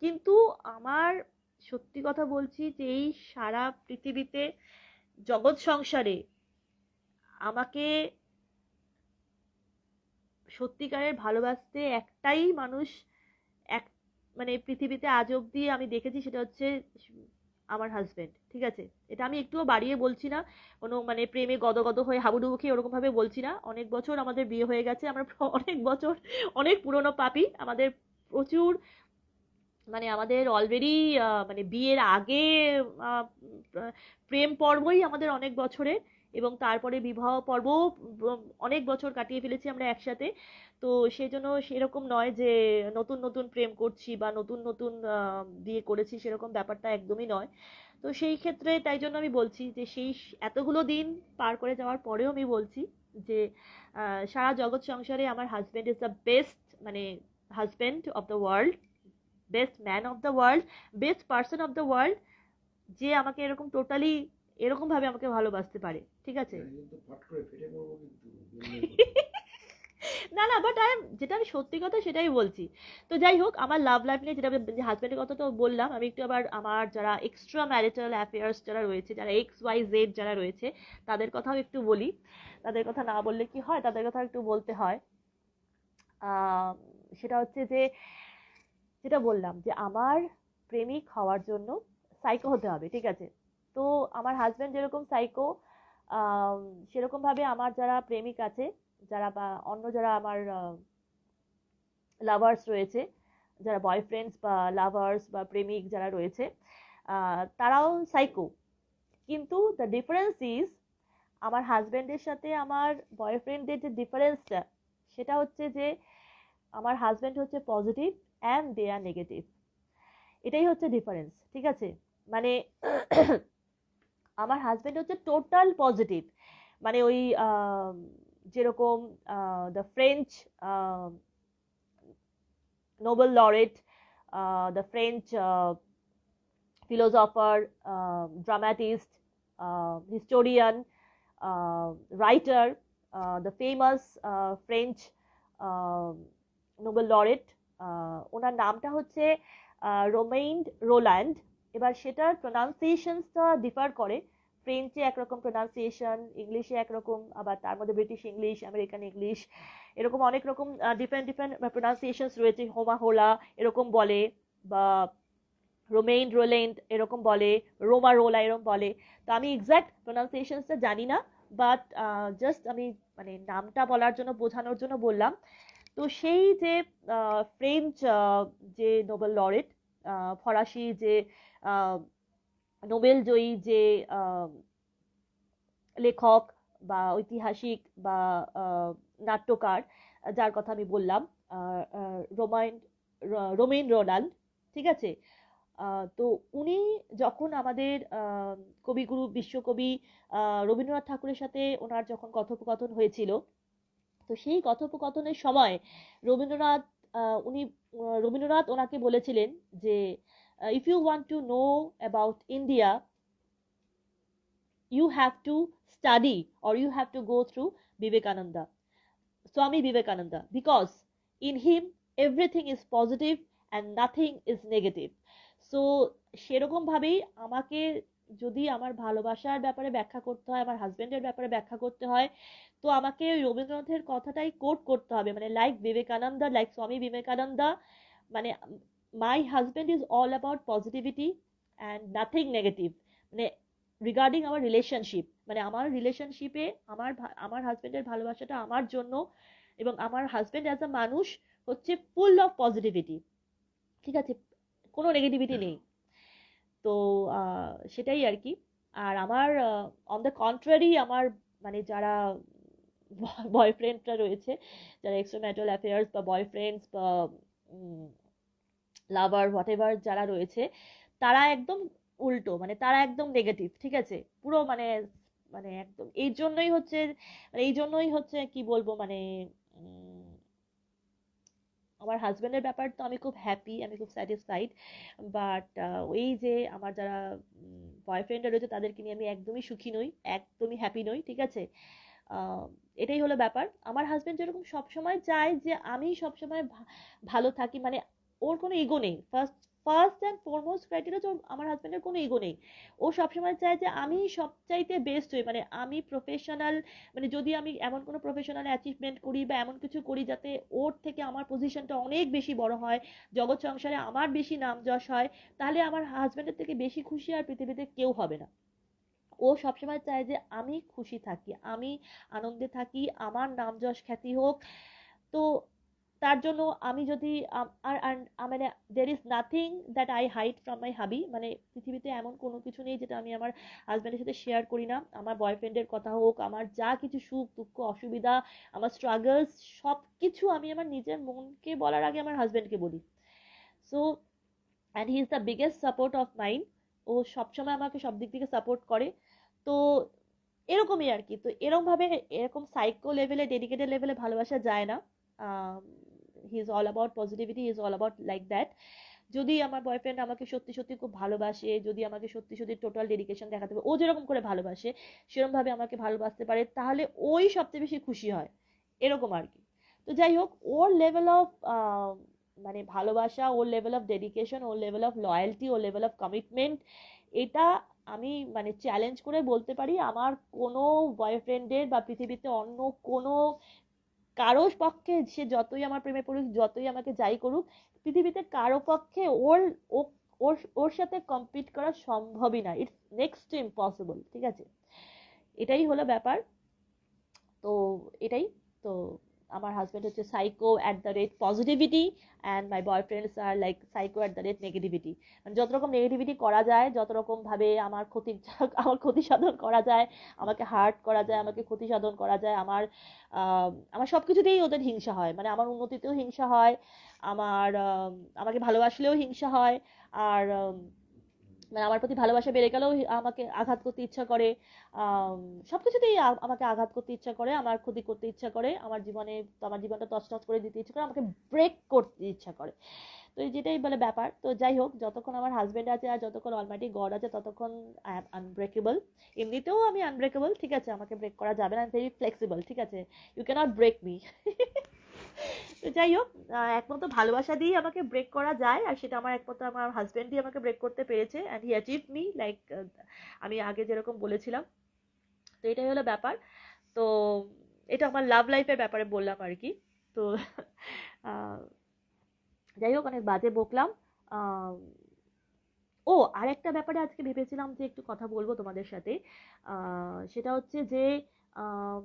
কিন্তু আমার সত্যি কথা বলছি যে এই সারা পৃথিবীতে জগৎ সংসারে আমাকে সত্যিকারের ভালোবাসতে একটাই মানুষ, এক মানে পৃথিবীতে আজ অব্দি আমি দেখেছি, সেটা হচ্ছে আমার হাজবেন্ড, ঠিক আছে। এটা আমি একটুও বাড়িয়ে বলছি না, কোনো মানে প্রেমে গদগদ হয়ে হাবুডুবু খেয়ে ওরকম ভাবে বলছি না। অনেক বছর আমাদের বিয়ে হয়ে গেছে, আমরা অনেক বছর, অনেক পুরনো পাপি আমাদের, প্রচুর, মানে আমাদের অলরেডি মানে বিয়ের আগে আহ, প্রেম পর্বই আমাদের অনেক বছরের, এবং তারপরে বিবাহ পর্ব অনেক বছর কাটিয়ে ফেলেছি আমরা একসাথে। তো সেই জন্য সেরকম নয় যে নতুন নতুন প্রেম করছি বা নতুন নতুন বিয়ে করেছি, সেরকম ব্যাপারটা একদমই নয়। তো সেই ক্ষেত্রে তাই জন্য আমি বলছি যে সেই এতগুলো দিন পার করে যাওয়ার পরেও আমি বলছি যে সারা জগৎ সংসারে আমার হাজবেন্ড ইজ দ্য বেস্ট, মানে husband of the world, best man of the world, best person of the world, যে আমাকে এরকম টোটালি এরকম ভাবে আমাকে ভালোবাসতে পারে, ঠিক আছে। কিন্তু ফট করে ফেটে পড়বো কিন্তু বললেই না না, বাট যেটা আমি সত্যি কথা সেটাই বলছি। তো যাই হোক, আমার লাভ লাইফ নিয়ে যেটা হাজবেন্ডের কথা তো বললাম, আমি একটু আবার আমার যারা এক্সট্রা ম্যারিটাল অ্যাফেয়ার্স যারা রয়েছে, যারা XYZ যারা রয়েছে, তাদের কথাও একটু বলি। তাদের কথা না বললে কি হয়, তাদের কথা একটু বলতে হয়। আহ, সেটা হচ্ছে যে যেটা বললাম যে আমার প্রেমিক হওয়ার জন্য সাইকো হতে হবে, ঠিক আছে। তো আমার হাজবেন্ড যেরকম সাইকো, সেরকম ভাবে আমার যারা প্রেমিক আছে, যারা বা অন্য যারা আমার লাভার্স রয়েছে, যারা বয়ফ্রেন্ডস বা লাভার্স বা প্রেমিক যারা রয়েছে, তারাও সাইকো। কিন্তু দ্য ডিফারেন্স ইজ, আমার হাজবেন্ডের সাথে আমার বয়ফ্রেন্ডের যে ডিফারেন্সটা, সেটা হচ্ছে যে আমার হাজবেন্ড হচ্ছে positive and they are negative. এটাই হচ্ছে ডিফারেন্স, ঠিক আছে। মানে আমার হাজবেন্ড হচ্ছে টোটাল পজিটিভ, মানে ওই যেরকম the French Nobel laureate, the French philosopher, dramatist, historian, writer, the famous French uh, Nobel laureate, ওনার নামটা হচ্ছে রোমেইন রোল্যান্ড। এবার সেটার প্রোনাউন্সিয়েশনসটা ডিফার করে, ফ্রেঞ্চে একরকম প্রোনাউন্সিয়েশন, ইংলিশে একরকম, আবার তার মধ্যে ব্রিটিশ ইংলিশ, আমেরিকান ইংলিশ, এরকম অনেক রকম ডিফারেন্ট ডিফারেন্ট প্রোনাউন্সিয়েশনস রয়েছে। হোমা হোলা এরকম বলে, বা রোমেইন রোলেন্ট এরকম বলে, রোমা রোলা এরকম বলে। তো আমি এক্সাক্ট প্রোনাউন্সিয়েশনসটা জানি না, বাট জাস্ট আমি মানে নামটা বলার জন্য, বোঝানোর জন্য বললাম। তো সেই যে ফ্রেঞ্চ যে নোবেল লরেট, ফরাসি যে নোবেল জয়ী যে লেখক বা ঐতিহাসিক বা নাট্যকার, যার কথা আমি বললাম, রোমাইন রোমেন রোনাল্ড, ঠিক আছে। তো উনি যখন আমাদের কবিগুরু বিশ্বকবি রবীন্দ্রনাথ ঠাকুরের সাথে ওনার যখন কথোপকথন হয়েছিল, তো সেই কথোপকথনের সময় রবীন্দ্রনাথ উনি রবীন্দ্রনাথ ওনাকে বলেছিলেন যে if you want to know about India, you have to study or you have to go through Vivekananda, Swami Vivekananda, because in him everything is positive and nothing is negative. So সেরকম ভাবেই আমাকে যদি আমার ভালোবাসার ব্যাপারে ব্যাখ্যা করতে হয়, আমার হাজবেন্ডের ব্যাপারে ব্যাখ্যা করতে হয়, তো আমাকে ওই রবীন্দ্রনাথের কথাটাই কোট করতে হবে, মানে লাইক বিবেকানন্দা, লাইক স্বামী বিবেকানন্দা। মানে my husband is all about positivity and nothing negative. মানে রিগার্ডিং আমার রিলেশনশিপ, মানে আমার রিলেশনশিপে আমার হাজবেন্ডের ভালোবাসাটা আমার জন্য এবং আমার হাজবেন্ড অ্যাজ আ মানুষ হচ্ছে ফুল অফ পজিটিভিটি, ঠিক আছে, কোনো নেগেটিভিটি নেই। তো সেটাই আর কি। আর আমার অন দ্য কন্ট্রারি আমার মানে যারা বয়ফ্রেন্ডরা রয়েছে, যারা এক্সট্রা ম্যারিটাল অ্যাফেয়ার্স বা বয়ফ্রেন্ডস বা লাভার হোয়াট এভার যারা রয়েছে, তারা একদম উল্টো, মানে তারা একদম নেগেটিভ, ঠিক আছে, পুরো মানে মানে একদম এই জন্যই হচ্ছে, মানে এই জন্যই হচ্ছে কি বলবো মানে উম, আমার হাজবেন্ডের ব্যাপার তো আমি খুব হ্যাপি, আমি খুব স্যাটিসফাইড, বাট ওই যে আমার যারা বয়ফ্রেন্ডরা রয়েছে তাদেরকে নিয়ে আমি একদমই সুখী নই, একদমই হ্যাপি নই, ঠিক আছে। আহ, এটাই হলো ব্যাপার। আমার হাজবেন্ড যেরকম সবসময় চায় যে আমি সবসময় ভালো থাকি, মানে ওর কোনো ইগো নেই, first first and foremost criteria তো আমার হাজবেন্ডের কোনো ইগো নেই। ও সবসময় চায় যে আমি সবচাইতে বেস্ট হই, মানে আমি প্রফেশনাল, মানে যদি আমি এমন কোনো প্রফেশনাল অ্যাচিভমেন্ট করি বা এমন কিছু করি যাতে ওর থেকে আমার পজিশনটা অনেক বেশি বড় হয়, জগৎ সংসারে আমার বেশি নাম যশ হয়, তাহলে আমার হাজবেন্ডের থেকে বেশি খুশি আর পৃথিবীতে কেউ হবে না। ও সবসময় চায় যে আমি খুশি থাকি, আমি আনন্দে থাকি, আমার নাম যশ খ্যাতি হোক। তো তার জন্য আমি যদি আর মানে there is nothing that I hide from my hubby, মানে পৃথিবীতে এমন কোনো কিছু নেই যেটা আমি আমার হাজব্যান্ডের সাথে শেয়ার করি না। আমার বয়ফ্রেন্ডের কথা হোক, আমার যা কিছু সুখ দুঃখ অসুবিধা, আমার স্ট্রাগলস, সব কিছু আমি আমার নিজের মনকে বলার আগে আমার হাজব্যান্ডকে বলি। So and he is the biggest support of mine. ও সবসময় আমাকে সব দিক থেকে সাপোর্ট করে। তো এরকমই আর কি। তো এরকম ভাবে, এরকম সাইকো লেভেলে, ডেডিকেটেড লেভেলে ভালোবাসা যায় না। He is all about positivity, he is all about like that. যদি আমার বয়ফ্রেন্ড আমাকে সত্যি সত্যি খুব ভালোবাসে, যদি আমাকে সত্যি সত্যি টোটাল ডেডিকেশন দেখাতে পারে, ও যেরকম করে ভালোবাসে সেরকম ভাবে আমাকে ভালোবাসতে পারে, তাহলে ওই সবচেয়ে বেশি খুশি হয়, এরকম আর কি। তো যাই হোক, ওর লেভেল অফ মানে ভালোবাসা, ওর লেভেল অফ ডেডিকেশন, ওর লেভেল অফ লয়্যালটি, ওর লেভেল অফ কমিটমেন্ট, এটা আমি মানে চ্যালেঞ্জ করে বলতে পারি আমার কোনো বয়ফ্রেন্ডের বা পৃথিবীতে অন্য কোনো কারোর পক্ষে, সে যতই আমার প্রেমে পড়ুক, যতই আমাকে যাই করুক, পৃথিবীতে কারো পক্ষে ওর ও- ওর ওর সাথে কম্পিট করা সম্ভবই না, ইটস নেক্সট টু ইম্পসিবল, ঠিক আছে। এটাই হলো ব্যাপার। তো এটাই। তো আমার হাজবেন্ড হচ্ছে psycho at the rate positivity, and my boyfriends are like psycho at the rate negativity. মানে যত রকম নেগেটিভিটি করা যায়, যত রকম ভাবে আমার ক্ষতি আমার ক্ষতি সাধন করা যায়, আমাকে হার্ট করা যায়, আমাকে ক্ষতি সাধন করা যায়, আমার সব কিছুতেই ওদের হিংসা হয়, মানে আমার উন্নতিতেও হিংসা হয়, আমার আমাকে ভালোবাসলেও হিংসা হয়, আর মানে আমার প্রতি ভালোবাসা বেড়ে গেলেও আমাকে আঘাত করতে ইচ্ছা করে। আম, সবকিছুতেই আমাকে আঘাত করতে ইচ্ছা করে, আমার ক্ষতি করতে ইচ্ছা করে, আমার জীবনে, আমার জীবনটা তছনছ করে দিতে ইচ্ছা করে, আমাকে ব্রেক করতে ইচ্ছা করে। তো এই যেটাই বলে ব্যাপার। তো যাই হোক, যতক্ষণ আমার হাজবেন্ড আছে আর যতক্ষণ অলমাইটি গড আছে, ততক্ষণ আই এম আনব্রেকেবল। এমনিতেও আমি আনব্রেকেবল, ঠিক আছে, আমাকে ব্রেক করা যাবে না, আই এম ভেরি ফ্লেক্সিবল, ঠিক আছে, ইউ ক্যানট ব্রেক মি। তো যাই হোক, একমাত্র ভালোবাসা দিয়েই আমাকে ব্রেক করা যায়, আর সেটা আমার একমাত্র আমার হাজবেন্ডই আমাকে ব্রেক করতে পেরেছে, and he achieve me like আমি আগে যেরকম বলেছিলাম। তো এটাই হলো ব্যাপার। তো এটা আমার লাভ লাইফের ব্যাপারে বললাম আর কি। তো আহ, যাই হোক, অনেক বাজে বকলাম। আহ, ও আর একটা ব্যাপারে আজকে ভেবেছিলাম যে একটু কথা বলবো তোমাদের সাথে। সেটা হচ্ছে যে আহ,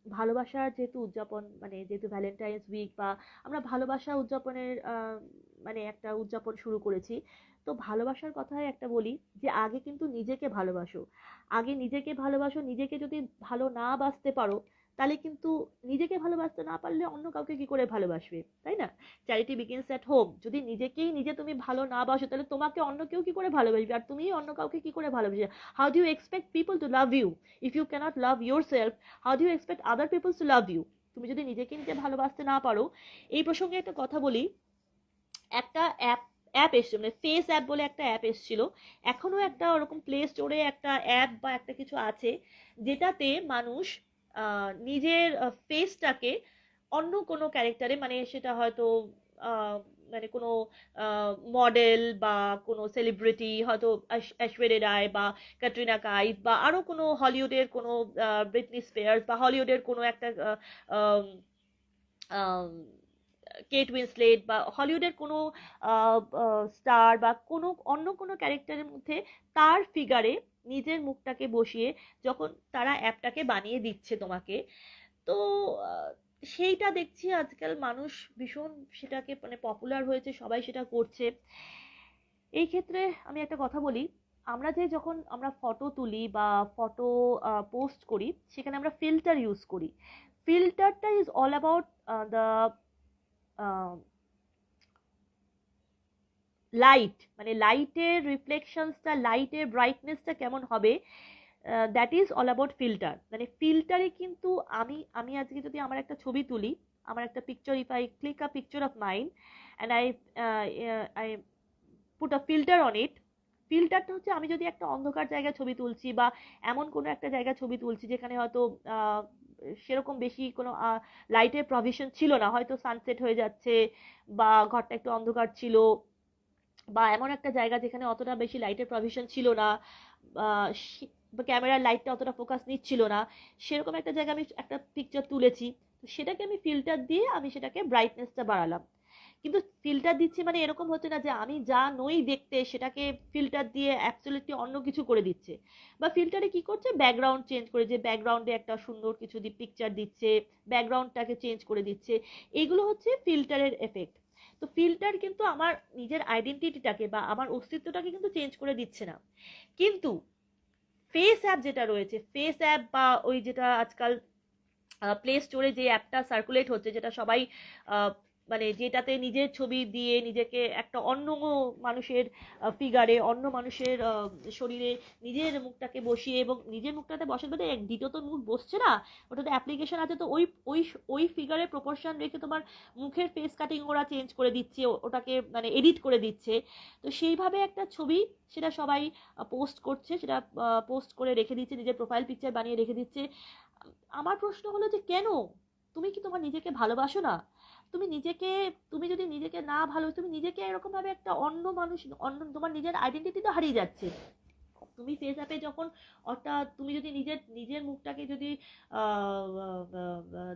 ভালোবাসার যেহেতু উদযাপন, মানে যেহেতু ভ্যালেন্টাইন্স উইক, বা আমরা ভালোবাসা উদযাপনের মানে একটা উদযাপন শুরু করেছি। তো ভালোবাসার কথায় একটা বলি যে আগে কিন্তু নিজেকে ভালোবাসো, আগে নিজেকে ভালোবাসো। নিজেকে যদি ভালো না বাসতে পারো, তাহলে কিন্তু নিজেকে ভালোবাসতে না পারলে অন্য কাউকে কি করে ভালোবাসবে, তাই না? Charity begins at home. যদি নিজেকেই নিজে তুমি ভালো না বাসো, তাহলে তোমাকে অন্য কেউ কি করে ভালোবাসবে, আর তুমি অন্য কাউকে কি করে ভালোবাসবে? How do you expect people to love you if you can't love yourself? How do you expect other peoples to love you? তুমি যদি নিজেকে নিজে ভালোবাসতে না পারো। এই প্রসঙ্গে একটা কথা বলি। একটা অ্যাপ অ্যাপ এসছে, মানে ফেস অ্যাপ বলে একটা অ্যাপ এসছিল। এখনো একটা ওরকম প্লে স্টোরে একটা অ্যাপ বা একটা কিছু আছে, যেটাতে মানুষ নিজের ফেসটাকে অন্য কোনো ক্যারেক্টারে, মানে সেটা হয়তো আহ, মানে কোনো মডেল বা কোনো সেলিব্রিটি, হয়তো ঐশ্বরিয়া রায় বা ক্যাটরিনা কাইফ বা আরো কোনো হলিউডের কোনো ব্রিটনি স্পিয়ার্স বা হলিউডের কোনো একটা আহ, আম, কেট উইন্সলেট বা হলিউডের কোনো স্টার বা কোনো অন্য কোনো ক্যারেক্টারের মধ্যে তার ফিগারে নিজের মুখটাকে বসিয়ে যখন তারা অ্যাপটাকে বানিয়ে দিচ্ছে তোমাকে, তো আহ, সেইটা দেখছি আজকাল মানুষ ভীষণ সেটাকে মানে পপুলার হয়েছে, সবাই সেটা করছে। এই ক্ষেত্রে আমি একটা কথা বলি, আমরা যে যখন আমরা ফটো তুলি বা ফটো পোস্ট করি, সেখানে আমরা ফিল্টার ইউজ করি। ফিল্টারটা is all about the light, মানে লাইটের রিফ্লেকশনসটা, লাইটের ব্রাইটনেসটা কেমন হবে, that is all about filter. মানে ফিল্টারে কিন্তু আমি আমি আজকে যদি আমার একটা ছবি তুলি, আমার একটা picture, if I click a picture of mine and I put a filter on it, ফিল্টারটা হচ্ছে আমি যদি একটা অন্ধকার জায়গায় ছবি তুলছি বা এমন কোনো একটা জায়গায় ছবি তুলছি যেখানে হয়তো আহ, সেরকম বেশি কোনো লাইটের প্রভিশন ছিল না, হয়তো সানসেট হয়ে যাচ্ছে বা ঘরটা একটু অন্ধকার ছিল, বা এমন একটা জায়গা যেখানে অতটা বেশি লাইটের প্রভিশন ছিল না, বা ক্যামেরার লাইটটা অতটা ফোকাস নিচ্ছিল না, সেরকম একটা জায়গা আমি একটা পিকচার তুলেছি, তো সেটাকে আমি ফিল্টার দিয়ে আমি সেটাকে ব্রাইটনেসটা বাড়ালাম। কিন্তু ফিল্টার দিচ্ছি মানে এরকম হচ্ছে না যে আমি যা নই দেখতে সেটাকে ফিল্টার দিয়ে অ্যাবসলিউটলি অন্য কিছু করে দিচ্ছে। বা ফিল্টারে কি করছে, ব্যাকগ্রাউন্ড চেঞ্জ করে, যে ব্যাকগ্রাউন্ডে একটা সুন্দর কিছু পিকচার দিচ্ছে, ব্যাকগ্রাউন্ডটাকে চেঞ্জ করে দিচ্ছে, এগুলো হচ্ছে ফিল্টারের এফেক্ট। তো ফিল্টার কিন্তু আমার নিজের আইডেন্টিটিটাকে বা আমার অস্তিত্বটাকে কিন্তু চেঞ্জ করে দিচ্ছে না। কিন্তু ফেস অ্যাপ যেটা রয়েছে, ফেস অ্যাপ বা ওই যেটা আজকাল প্লে স্টোরে যে অ্যাপটা সার্কুলেট হচ্ছে, যেটা সবাই আহ, মানে যেটাতে নিজের ছবি দিয়ে নিজেকে একটা অন্য মানুষের ফিগারে, অন্য মানুষের শরীরে নিজের মুখটাকে বসিয়ে, এবং নিজের মুখটাতে বসে বলতে দ্বিতীয় তো মুখ বসছে না, ওটাতে অ্যাপ্লিকেশন আছে, তো ওই ওই ওই ফিগারে প্রপোর্শন রেখে তোমার মুখের ফেস কাটিং ওরা চেঞ্জ করে দিচ্ছে, ওটাকে মানে এডিট করে দিচ্ছে। তো সেইভাবে একটা ছবি সেটা সবাই পোস্ট করছে, সেটা পোস্ট করে রেখে দিচ্ছে, নিজের প্রোফাইল পিকচার বানিয়ে রেখে দিচ্ছে। আমার প্রশ্ন হলো যে কেন? তুমি কি তোমার নিজেকে ভালোবাসো না? তুমি নিজেকে, তুমি যদি নিজেকে না ভালো, তুমি নিজেকে এরকম ভাবে একটা অন্য মানুষ, অন্য তোমার নিজের আইডেন্টিটি তো হারিয়ে যাচ্ছে। তুমি ফেস অ্যাপে যখন অর্থাৎ তুমি যদি নিজের নিজের মুখটাকে যদি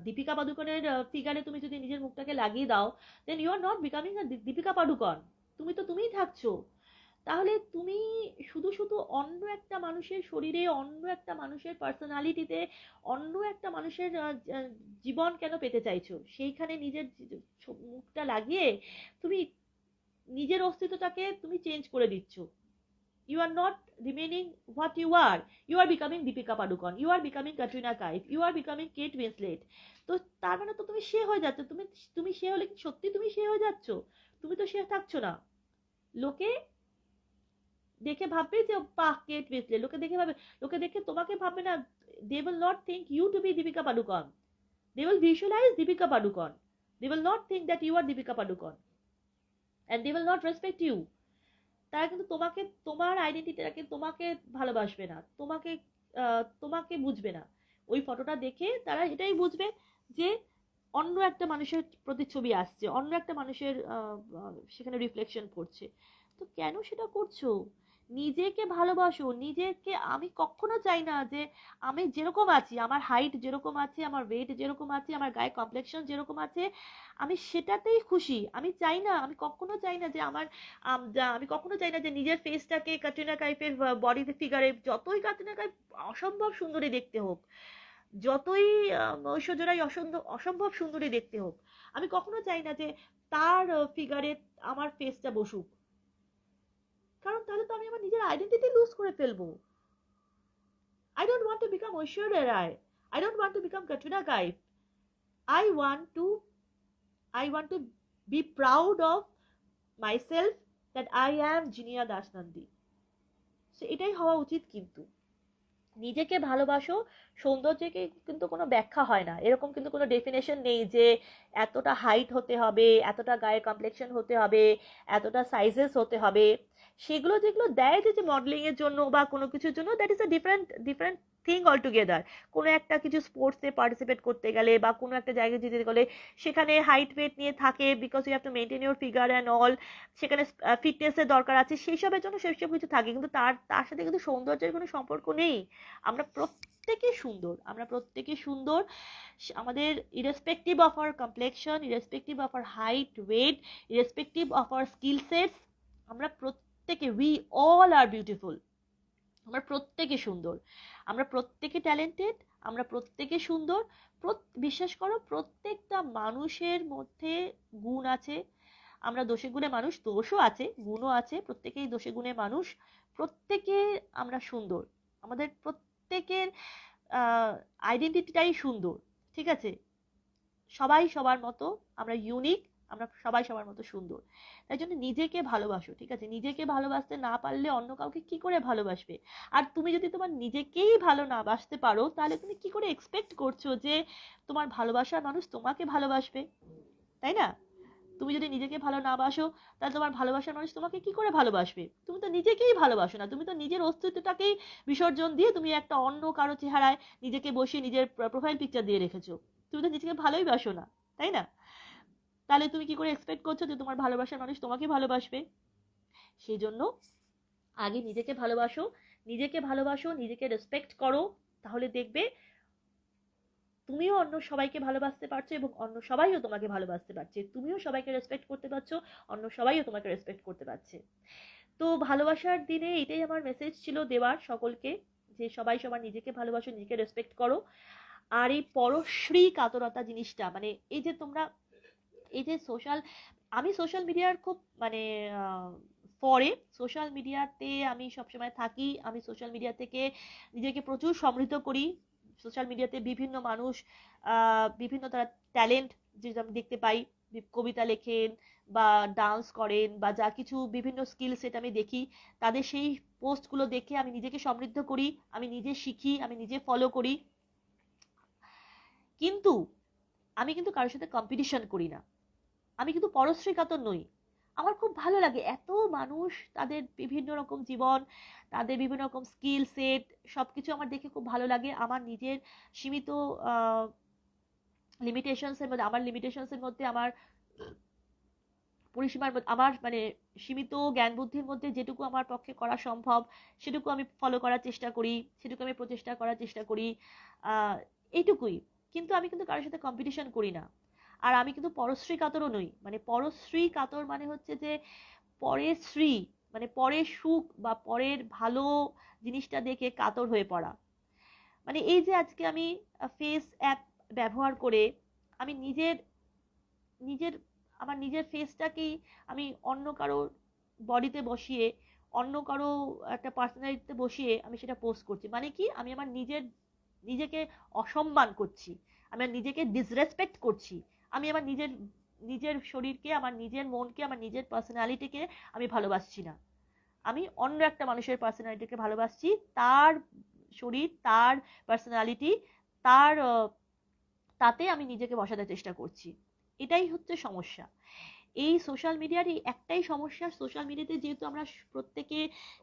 দীপিকা পাডুকোনের ফিগারে তুমি যদি নিজের মুখটাকে লাগিয়ে দাও, then you are not becoming Deepika Padukone, তুমি তো তুমিই থাকছো। তাহলে তুমি শুধু শুধু অন্য একটা মানুষের শরীরে, অন্য একটা মানুষের পার্সোনালিটিতে, অন্য একটা মানুষের জীবন কেন পেতে চাইছো? সেইখানে নিজের মুখটা লাগিয়ে তুমি নিজের অস্তিত্বটাকে তুমি চেঞ্জ করে দিচ্ছ। You are not remaining what you are, you are becoming Deepika Padukone, you are becoming Katrina Kaif, you are becoming Kate Winslet. তো তার মানে তো তুমি সে হয়ে যাচ্ছ। তুমি তুমি সে হলে কি সত্যি তুমি সে হয়ে যাচ্ছ? তুমি তো সে থাকছো না। লোকে দেখে ভাববে যে বাহ কেট উইন্সলেট, লোকে দেখে ভাবে, লোকে দেখে তোমাকে ভাববে না। They will not think you to be Deepika Padukone, they will visualize Deepika Padukone, they will not think that you are Deepika Padukone, and they will not respect you. তারা কিন্তু তোমাকে, তোমার আইডেন্টিটিটাকে তোমাকে ভালোবাসবে না, তোমাকে তোমাকে বুঝবে না। ওই ফটোটা দেখে তারা এটাই বুঝবে যে অন্য একটা মানুষের প্রতিচ্ছবি আসছে, অন্য একটা মানুষের সেখানে রিফ্লেকশন পড়ছে। তো কেন সেটা করছো? নিজেকে ভালোবাসো, নিজেকে। আমি কখনো চাই না যে আমি যেরকম আছি, আমার হাইট যেরকম আছে, আমার ওয়েট যেরকম আছে, আমার গায়ে কমপ্লেকশন যেরকম আছে, আমি সেটাতেই খুশি। আমি চাই না, আমি কখনো চাই না যে আমার আমি কখনো চাই না যে নিজের ফেসটাকে ক্যাটরিনা কাইফের বডিতে ফিগারে, যতই ক্যাটরিনা কাইফ অসম্ভব সুন্দরী দেখতে হোক, যতই ঐশ্বর্য রাই অসম্ভব সুন্দরী দেখতে হোক, আমি কখনো চাই না যে তার ফিগারে আমার ফেসটা বসুক। কারণ তাহলে তো আমি আমার নিজের আইডেন্টিটি লুজ করে ফেলবো। I don't want to become Aishwarya Rai, I don't want to become Katrina Kaif. I want to, I want to be proud of myself that I am Zinia Dasnandi. So এটাই হওয়া উচিত। কিন্তু নিজেকে ভালোবাসো। সৌন্দর্যকে কিন্তু কোনো ব্যাখ্যা হয় না, এরকম কিন্তু কোনো ডেফিনেশন নেই যে এতটা হাইট হতে হবে, এতটা গায়ের কমপ্লেকশন হতে হবে, এতটা সাইজেস হতে হবে। সেগুলো যেগুলো দেয় যে মডেলিং এর জন্য বা কোনো কিছুর জন্য, that is a different different thing all together. কোনো একটা কিছু স্পোর্টসে পার্টিসিপেট করতে গেলে বা কোনো একটা জায়গায় যেতে গেলে সেখানে হাইট ওয়েট নিয়ে থাকে, because you have to maintain your figure and all, সেখানে ফিটনেসের দরকার আছে, সেই সবের জন্য সেসব কিছু থাকে, কিন্তু তার তার সাথে কিন্তু সৌন্দর্যের কোনো সম্পর্ক নেই। আমরা প্রত্যেকে সুন্দর, আমরা প্রত্যেকে সুন্দর। আমাদের irrespective of our complexion, irrespective of our height, weight, irrespective of our skill sets, আমরা প্রত্যেকে, উই অল আর বিউটিফুল। আমরা প্রত্যেকে সুন্দর, আমরা প্রত্যেকে ট্যালেন্টেড, আমরা প্রত্যেকে সুন্দর। বিশ্বাস করো, প্রত্যেকটা মানুষের মধ্যে গুণ আছে। আমরা দোষে গুণে মানুষ, দোষও আছে, গুণও আছে, প্রত্যেকেই দোষে গুণে মানুষ। প্রত্যেকে আমরা সুন্দর, আমাদের প্রত্যেকের আইডেন্টিটিটাই সুন্দর, ঠিক আছে? সবাই সবার মতো, আমরা ইউনিক, আমরা সবাই সবার মতো সুন্দর। তাই জন্য নিজেকে ভালোবাসো, ঠিক আছে? নিজেকে ভালোবাসতে না পারলে অন্য কাউকে কি করে ভালোবাসবে? আর তুমি যদি তোমার নিজেকেই ভালো না বাসতে পারো, তাহলে তুমি কি করে এক্সপেক্ট করছো যে তোমার ভালোবাসার মানুষ তোমাকে ভালোবাসবে? তাই না? তুমি যদি নিজেকে ভালো না বাসো, তাহলে তোমার ভালোবাসার মানুষ তোমাকে কি করে ভালোবাসবে? তুমি তো নিজেকেই ভালোবাসো না, তুমি তো নিজের অস্তিত্বটাকেই বিসর্জন দিয়ে তুমি একটা অন্য কারো চেহারায় নিজেকে বসিয়ে নিজের প্রোফাইল পিকচার দিয়ে রেখেছো। তুমি তো নিজেকে ভালোই বাসো না, তাই না? তাহলে তুমি কি করে এক্সপেক্ট করছো যে তোমার ভালোবাসার মানুষ তোমাকে ভালোবাসবে? সেই জন্য আগে নিজেকে ভালোবাসো, নিজেকে ভালোবাসো, নিজেকে রেসপেক্ট করো, তাহলে দেখবে তুমিও অন্য সবাইকে ভালোবাসতে পারছো এবং অন্য সবাইও তোমাকে ভালোবাসতে পারছে। তুমিও সবাইকে রেসপেক্ট করতে পারছো, অন্য সবাইও তোমাকে রেসপেক্ট করতে পারছে। তো ভালোবাসার দিনে এটাই আমার মেসেজ ছিল দেওয়ার সকলকে, যে সবাই সবার নিজেকে ভালোবাসো, নিজেকে রেসপেক্ট করো। আর এই পরশ্রী কাতরতা জিনিসটা, মানে এই যে তোমরা, এই যে আমি সোশ্যাল মিডিয়ার খুব মানে পরে সোশ্যাল মিডিয়াতে আমি সবসময় থাকি, আমি সোশ্যাল মিডিয়া থেকে নিজেকে প্রচুর সমৃদ্ধ করি। সোশ্যাল মিডিয়াতে বিভিন্ন মানুষ বিভিন্ন তারা ট্যালেন্ট যেটা আমি দেখতে পাই, কবিতা লেখেন বা ডান্স করেন বা যা কিছু বিভিন্ন স্কিল সেট আমি দেখি, তাদের সেই পোস্টগুলো দেখে আমি নিজেকে সমৃদ্ধ করি, আমি নিজে শিখি, আমি নিজে ফলো করি। কিন্তু আমি কিন্তু কারোর সাথে কম্পিটিশন করি না, আমি কিন্তু পরশ্রী কাতর নই। আমার খুব ভালো লাগে এত মানুষ, তাদের বিভিন্ন রকম জীবন, তাদের বিভিন্ন রকম স্কিল সেট, সবকিছু আমার দেখে খুব ভালো লাগে। আমার নিজের সীমিত লিমিটেশনসের মধ্যে, আমার লিমিটেশনসের মধ্যে, আমার পরিসীমার মধ্যে, আমার মানে সীমিত জ্ঞান বুদ্ধির মধ্যে যেটুকু আমার পক্ষে করা সম্ভব সেটুকু আমি ফলো করার চেষ্টা করি, সেটুকু আমি প্রচেষ্টা করার চেষ্টা করি, এইটুকুই। কিন্তু আমি কিন্তু কারোর সাথে কম্পিটিশন করি না। আর আমি কিন্তু পরশ্রী কাতরও নই। মানে পরশ্রী কাতর মানে হচ্ছে যে পরের শ্রী, মানে পরের সুখ বা পরের ভালো জিনিসটা দেখে কাতর হয়ে পড়া। মানে এই যে আজকে আমি ফেস অ্যাপ ব্যবহার করে আমি নিজের নিজের আমার নিজের ফেসটাকেই আমি অন্য কারো বডিতে বসিয়ে, অন্য কারো একটা পার্সোনালিটিতে বসিয়ে আমি সেটা পোস্ট করছি। মানে কি, আমি আমার নিজেকে অসম্মান করছি, আমি আমার নিজেকে ডিসরেসপেক্ট করছি। আমি আমার নিজের নিজের শরীরকে, আমার নিজের মনকে, আমার নিজের পার্সোনালিটিকে আমি ভালোবাসছি না। আমি অন্য একটা মানুষের পার্সোনালিটিকে ভালোবাসছি, তার শরীর, তার পার্সোনালিটি, তার তাতে আমি নিজেকে বসাতে চেষ্টা করছি। এটাই হচ্ছে সমস্যা। এই সোশ্যাল মিডিয়ারই একটাই সমস্যা, সোশ্যাল মিডিয়াতে যেহেতু আমরা প্রত্যেকে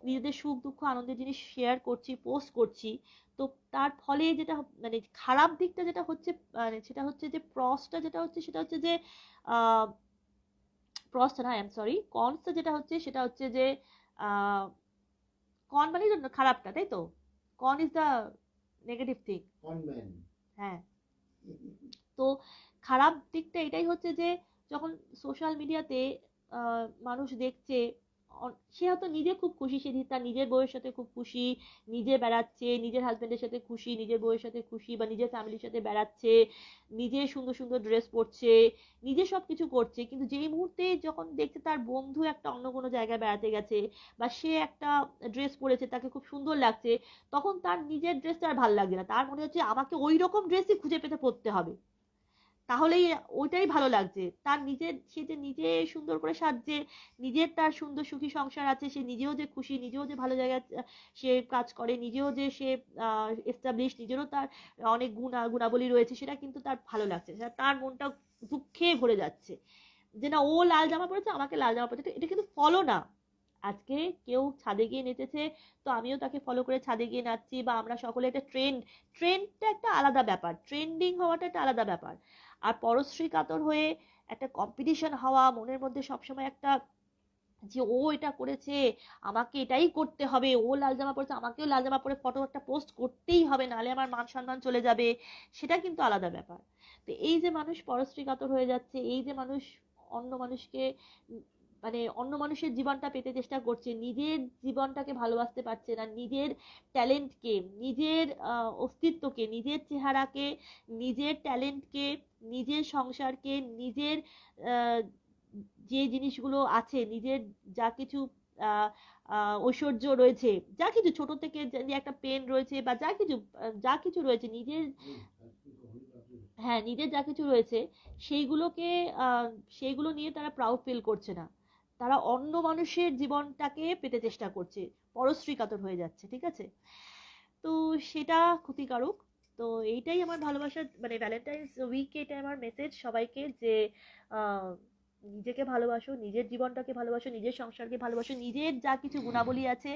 নিজেদের সুখ দুঃখ আনন্দের জিনিস শেয়ার করছি, পোস্ট করছি, তো তার ফলে যেটা মানে খারাপ দিকটা যেটা হচ্ছে, মানে সেটা হচ্ছে যে প্রসটা যেটা হচ্ছে সেটা হচ্ছে যে প্রসটা না, আই এম সরি, কনসটা যেটা হচ্ছে সেটা হচ্ছে যে কন মানে খারাপটা, তাই তো? কন ইজ দ্য নেগেটিভ থিং। হ্যাঁ, তো খারাপ দিকটা এটাই হচ্ছে যে যখন সোশ্যাল মিডিয়াতে মানুষ দেখছে, সে হয়তো নিজে খুব খুশি, সে তার নিজের বউয়ের সাথে খুব খুশি, নিজে বেড়াচ্ছে, নিজের হাজবেন্ডের সাথে খুশি, নিজের বউয়ের সাথে খুশি, বা নিজের ফ্যামিলির সাথে বেড়াচ্ছে, নিজে সুন্দর সুন্দর ড্রেস পরছে, নিজে সব কিছু করছে। কিন্তু যেই মুহূর্তে যখন দেখছে তার বন্ধু একটা অন্য কোনো জায়গায় বেড়াতে গেছে, বা সে একটা ড্রেস পরেছে তাকে খুব সুন্দর লাগছে, তখন তার নিজের ড্রেসটা আর ভালো লাগছে না, তার মনে হচ্ছে আমাকে ওই রকম ড্রেসই খুঁজে পেতে পরতে হবে, তাহলেই ওইটাই ভালো লাগছে। তার নিজের, সে যে নিজে সুন্দর করে সাজছে, নিজের তার সুন্দর সুখী সংসার আছে, সে নিজেও যে খুশি, নিজেও যে ভালো জায়গায় সে কাজ করে, নিজেও যে সে এস্টাবলিশ, নিজেরও তার অনেক গুণাবলী রয়েছে, সেটা কিন্তু তার ভালো লাগছে, তার মনটা দুঃখে ভরে যাচ্ছে যে না, ও লাল জামা পরেছে, আমাকে লাল জামা পরেছে। এটা কিন্তু ফলো না। আজকে কেউ ছাদে গিয়ে নেচেছে, তো আমিও তাকে ফলো করে ছাদে গিয়ে নাচছি, বা আমরা সকলে একটা ট্রেন্ডটা একটা আলাদা ব্যাপার, ট্রেন্ডিং হওয়াটা একটা আলাদা ব্যাপার। আর পরশ্রী কাতর হয়ে একটা কম্পিটিশন হওয়া, মনের মধ্যে সবসময় একটা যে ও এটা করেছে, আমাকে এটাই করতে হবে, ও লাল জামা পরেছে আমাকেও লাল জামা পরে ফটো একটা পোস্ট করতেই হবে, নাহলে আমার মান সম্মান চলে যাবে, সেটা কিন্তু আলাদা ব্যাপার। তো এই যে মানুষ পরশ্রীকাতর হয়ে যাচ্ছে, এই যে মানুষ অন্য মানুষকে মানে অন্য মানুষের জীবনটা পেতে চেষ্টা করছে, নিজের জীবনটাকে ভালোবাসতে পারছে না, নিজের ট্যালেন্টকে, নিজের অস্তিত্বকে, নিজের চেহারাকে, নিজের ট্যালেন্টকে, নিজের সংসারকে, নিজের আহ, যে জিনিসগুলো আছে, নিজের যা কিছু আহ, ঐশ্বর্য রয়েছে, যা কিছু ছোট থেকে যে একটা পেন রয়েছে বা যা কিছু রয়েছে নিজের, হ্যাঁ নিজের যা কিছু রয়েছে সেইগুলোকে আহ, সেইগুলো নিয়ে তারা প্রাউড ফিল করছে না, তারা অন্য মানুষের জীবনটাকে পেতে চেষ্টা করছে, পরশ্রী কাতর হয়ে যাচ্ছে, ঠিক আছে? তো সেটা ক্ষতিকারক। তো এইটাই আমার ভালোবাসার মানে ভ্যালেন্টাইন্স উইকে এটা আমার মেসেজ সবাইকে, যে আহ, নিজেকে ভালোবাসো, নিজের জীবনটাকে ভালোবাসো, নিজের সংসারকে ভালোবাসো, নিজের যা কিছু গুণাবলী আছে,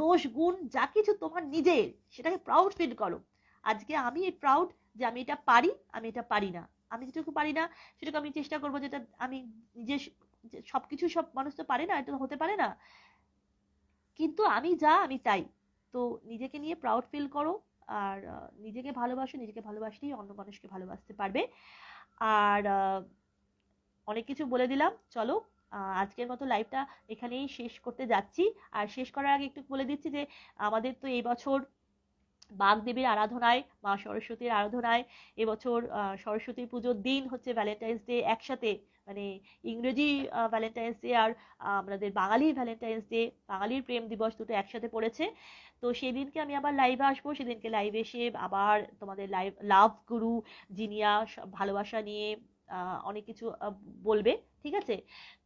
দোষ গুণ যা কিছু তোমার নিজের, সেটাকে প্রাউড ফিল করো। আজকে আমি প্রাউড যে আমি এটা পারি, আমি এটা পারি না, আমি যেটুকু পারি না সেটুকু আমি চেষ্টা করবো, যেটা আমি নিজের সবকিছু সব মানুষ তো পারে না, এটা হতে পারে না, কিন্তু আমি যা আমি তাই। তো নিজেকে নিয়ে প্রাউড ফিল করো, আর নিজেকে ভালোবাসো, নিজেকে ভালোবাসলেই অন্য মানুষকে ভালোবাসতে পারবে। আর অনেক কিছু বলে দিলাম, চলো আজকের মতো লাইভটা এখানেই শেষ করতে যাচ্ছি। আর শেষ করার আগে একটু বলে দিচ্ছি যে আমাদের তো এই বছর বাগদেবীর আরাধনায়, মা সরস্বতীর আরাধনায় এবছর সরস্বতী পুজোর দিন হচ্ছে ভ্যালেন্টাইন্স ডে একসাথে, মানে ইংরেজি ভ্যালেন্টাইন্স ডে আর আমাদের বাঙালি ভ্যালেন্টাইন্স ডে, বাঙালির প্রেম দিবস দুটো একসাথে পড়েছে। তো সেদিনকে আমি আবার লাইভে আসবো, সেদিনকে লাইভে এসে আবার তোমাদের লাভ গুরু জিনিয়া ভালোবাসা নিয়ে অনেক কিছু বলবে, ঠিক আছে?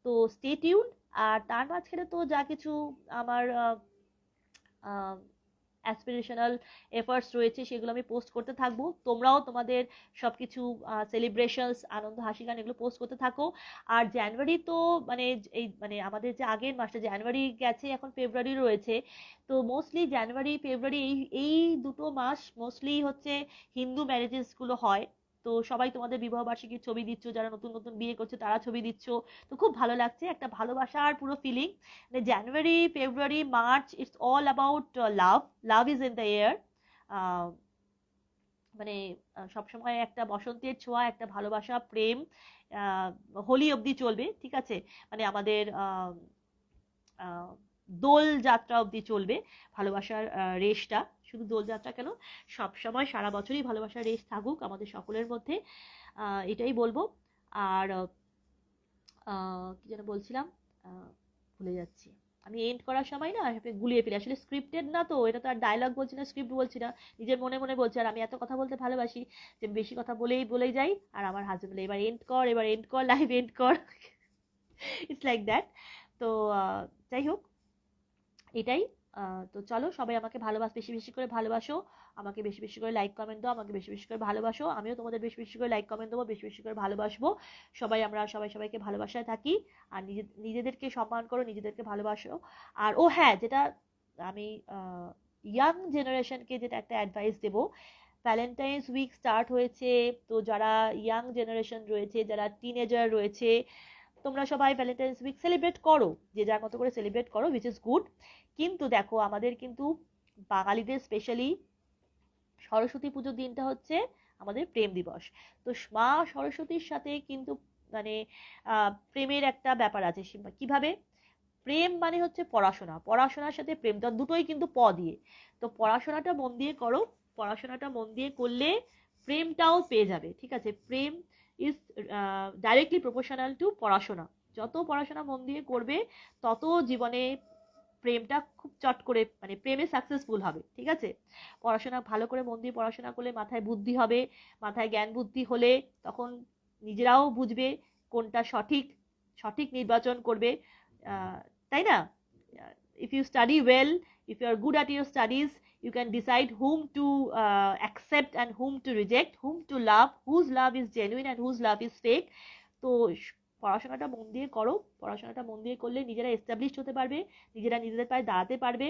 তো স্টে টিউন। আর তার মাঝখানে তো যা কিছু আমার অ্যাসপিরেশনাল এফার্টস রয়েছে সেগুলো আমি পোস্ট করতে থাকবো, তোমরাও তোমাদের সবকিছু সেলিব্রেশনস, আনন্দ, হাসি গান এগুলো পোস্ট করতে থাকো। আর জানুয়ারি তো মানে এই মানে আমাদের যে আগের মাসটা জানুয়ারি গেছে, এখন ফেব্রুয়ারি রয়েছে, তো মোস্টলি জানুয়ারি ফেব্রুয়ারি এই এই দুটো মাস মোস্টলি হচ্ছে হিন্দু ম্যারেজেস গুলো হয়। তো সবাই তোমাদের বিবাহ বার্ষিকীর ছবি দিচ্ছ, যারা নতুন নতুন বিয়ে করছে তারা ছবি দিচ্ছ, তো খুব ভালো লাগছে, একটা ভালোবাসার পুরো feeling. The January, February, March, it's all about love. Love is in the air. আহ, মানে সবসময় একটা বসন্তের ছোঁয়া, একটা ভালোবাসা, প্রেম আহ, হোলি অবধি চলবে, ঠিক আছে? মানে আমাদের আহ, দোল যাত্রা অবধি চলবে ভালোবাসার রেশটা। শুধু দোল যাত্রা কেন, সব সময় সারা বছরই ভালোবাসার রেশ থাকুক আমাদের সকলের মধ্যে, এটাই বলবো। আর কি যেন বলছিলাম, ভুলে যাচ্ছি। আমি এন্ড করার সময় না গুলিয়ে ফেলি, আসলে স্ক্রিপ্টেড না, তো এটা তো আর ডায়লগ বলছি না, স্ক্রিপ্ট বলছি না, নিজের মনে মনে বলছি। আর আমি এত কথা বলতে ভালোবাসি যে বেশি কথা বলেই বলেই যাই, আর আমার হাজবেন্ড বলে এবার এন্ড কর, এবার এন্ড কর, লাইভ এন্ড কর। It's like that. তো যাই হোক, এটাই। তো চলো সবাই আমাকে বেশি বেশি করে ভালোবাসো, আমাকে বেশি বেশি করে লাইক কমেন্ট দাও, আমাকে বেশি বেশি করে ভালোবাসো, আমিও তোমাদের বেশি বেশি করে লাইক কমেন্ট দেবো, বেশি বেশি করে ভালোবাসবো। আমরা সবাই সবাইকে ভালোবাসায় থাকি। আর নিজেদেরকে সম্মান করো, নিজেদেরকে ভালোবাসো। আর ও হ্যাঁ, যেটা আমি ইয়াং জেনারেশনকে যেটা একটা অ্যাডভাইস দেবো, ভ্যালেন্টাইন্স উইক স্টার্ট হয়েছে, তো যারা ইয়াং জেনারেশন রয়েছে, যারা টিনেজার রয়েছে, তোমরা সবাই ভ্যালেন্টাইন্স উইক সেলিব্রেট করো, যে যার মতো করে সেলিব্রেট করো, উইচ ইজ গুড। কিন্তু দেখো আমাদের কিন্তু বাঙালিদের স্পেশালি সরস্বতী পুজোর দিনটা হচ্ছে আমাদের প্রেম দিবস। তো মা সরস্বতীর সাথে কিন্তু মানে প্রেমের একটা ব্যাপার আছে। কিভাবে? প্রেম মানে হচ্ছে পড়াশোনা, পড়াশোনার সাথে প্রেম, তো দুটোই কিন্তু দিয়ে। তো পড়াশোনাটা মন দিয়ে করো, পড়াশোনাটা মন দিয়ে করলে প্রেমটাও পেয়ে যাবে, ঠিক আছে? প্রেম ইজ ডাইরেক্টলি প্রপোর্শনাল টু পড়াশোনা। যত পড়াশোনা মন দিয়ে করবে তত জীবনে প্রেমটা খুব চট করে মানে প্রেমে সাকসেসফুল হবে, ঠিক আছে? পড়াশোনা ভালো করে মন দিয়ে পড়াশোনা করলে মাথায় বুদ্ধি হবে, মাথায় জ্ঞান বুদ্ধি হলে তখন নিজেরাও বুঝবে কোনটা সঠিক, সঠিক নির্বাচন করবে, তাই না? If you study well, if you are good at your studies, you can decide whom to accept and whom to reject, whom to love, whose love is genuine and whose love is fake. তো পড়াশোনাটা মন দিয়ে করো, পড়াশোনাটা মন দিয়ে করলে নিজেরা এস্টাবলিশ হতে পারবে, নিজেরা নিজেদের পায়ে দাঁড়াতে পারবে,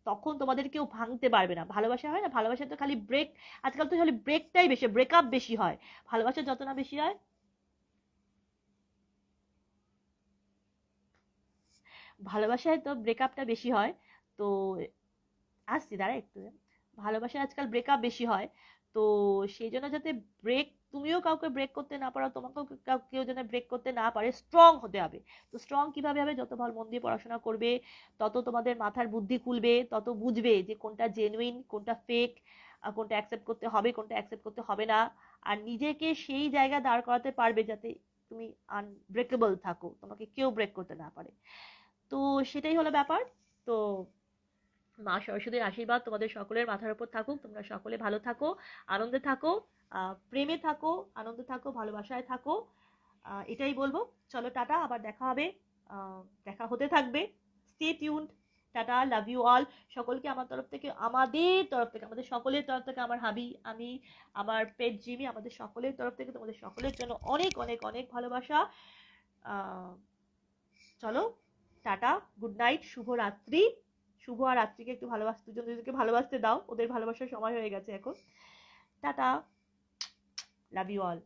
তখন তোমাদের কেউ ভাঙতে পারবে না। ভালোবাসা হয় না, ভালোবাসা তো খালি ব্রেক, আজকাল তো খালি ব্রেকটাই বেশি, ব্রেকআপ বেশি হয়, ভালোবাসা যত না বেশি হয়, ভালোবাসায় তো ব্রেকআপটা বেশি হয়। তো আসছি দাঁড়া একটু, ভালোবাসায় আজকাল ব্রেকআপ বেশি হয়। তো সেই জন্য যাতে তুমিও কাউকে ব্রেক করতে না পারো, তোমাকেও কেউ যেন ব্রেক করতে না পারে, স্ট্রং হতে হবে। তো স্ট্রং কিভাবে হবে? যত ভালো মন দিয়ে পড়াশোনা করবে, তত তোমাদের মাথার বুদ্ধি খুলবে, তত বুঝবে যে কোনটা জেনুইন, কোনটা ফেক, কোনটা অ্যাকসেপ্ট করতে হবে, কোনটা অ্যাকসেপ্ট করতে হবে না। আর নিজেকে সেই জায়গা দাঁড় করাতে পারবে যাতে তুমি আনব্রেকেবল থাকো, তোমাকে কেউ ব্রেক করতে না পারে। তো সেটাই হলো ব্যাপার। তো মা সরস্বতীর আশীর্বাদ তোমাদের সকলের মাথার উপর থাকুক, তোমরা সকলে ভালো থাকো, আনন্দে থাকো, প্রেমে থাকো, আনন্দে থাকো, ভালোবাসায় থাকো। এটাই বলবো। চলো টাটা, আবার দেখা হবে, দেখা হতে থাকবে। Stay tuned. Tata, love you all. সকলকে আমার তরফ থেকে, আমাদের সকলের তরফ থেকে, আমার হাবি, আমি, আমার পেট জিমি, আমাদের সকলের তরফ থেকে তোমাদের সকলের জন্য অনেক অনেক অনেক ভালোবাসা। আহ, চলো টাটা, গুড নাইট, শুভ রাত্রি। শুভ আর রাত্রিকে একটু দুজন দুজনকে ভালোবাসতে দাও, ওদের ভালোবাসার সময় হয়ে গেছে এখন। Tata, love you all.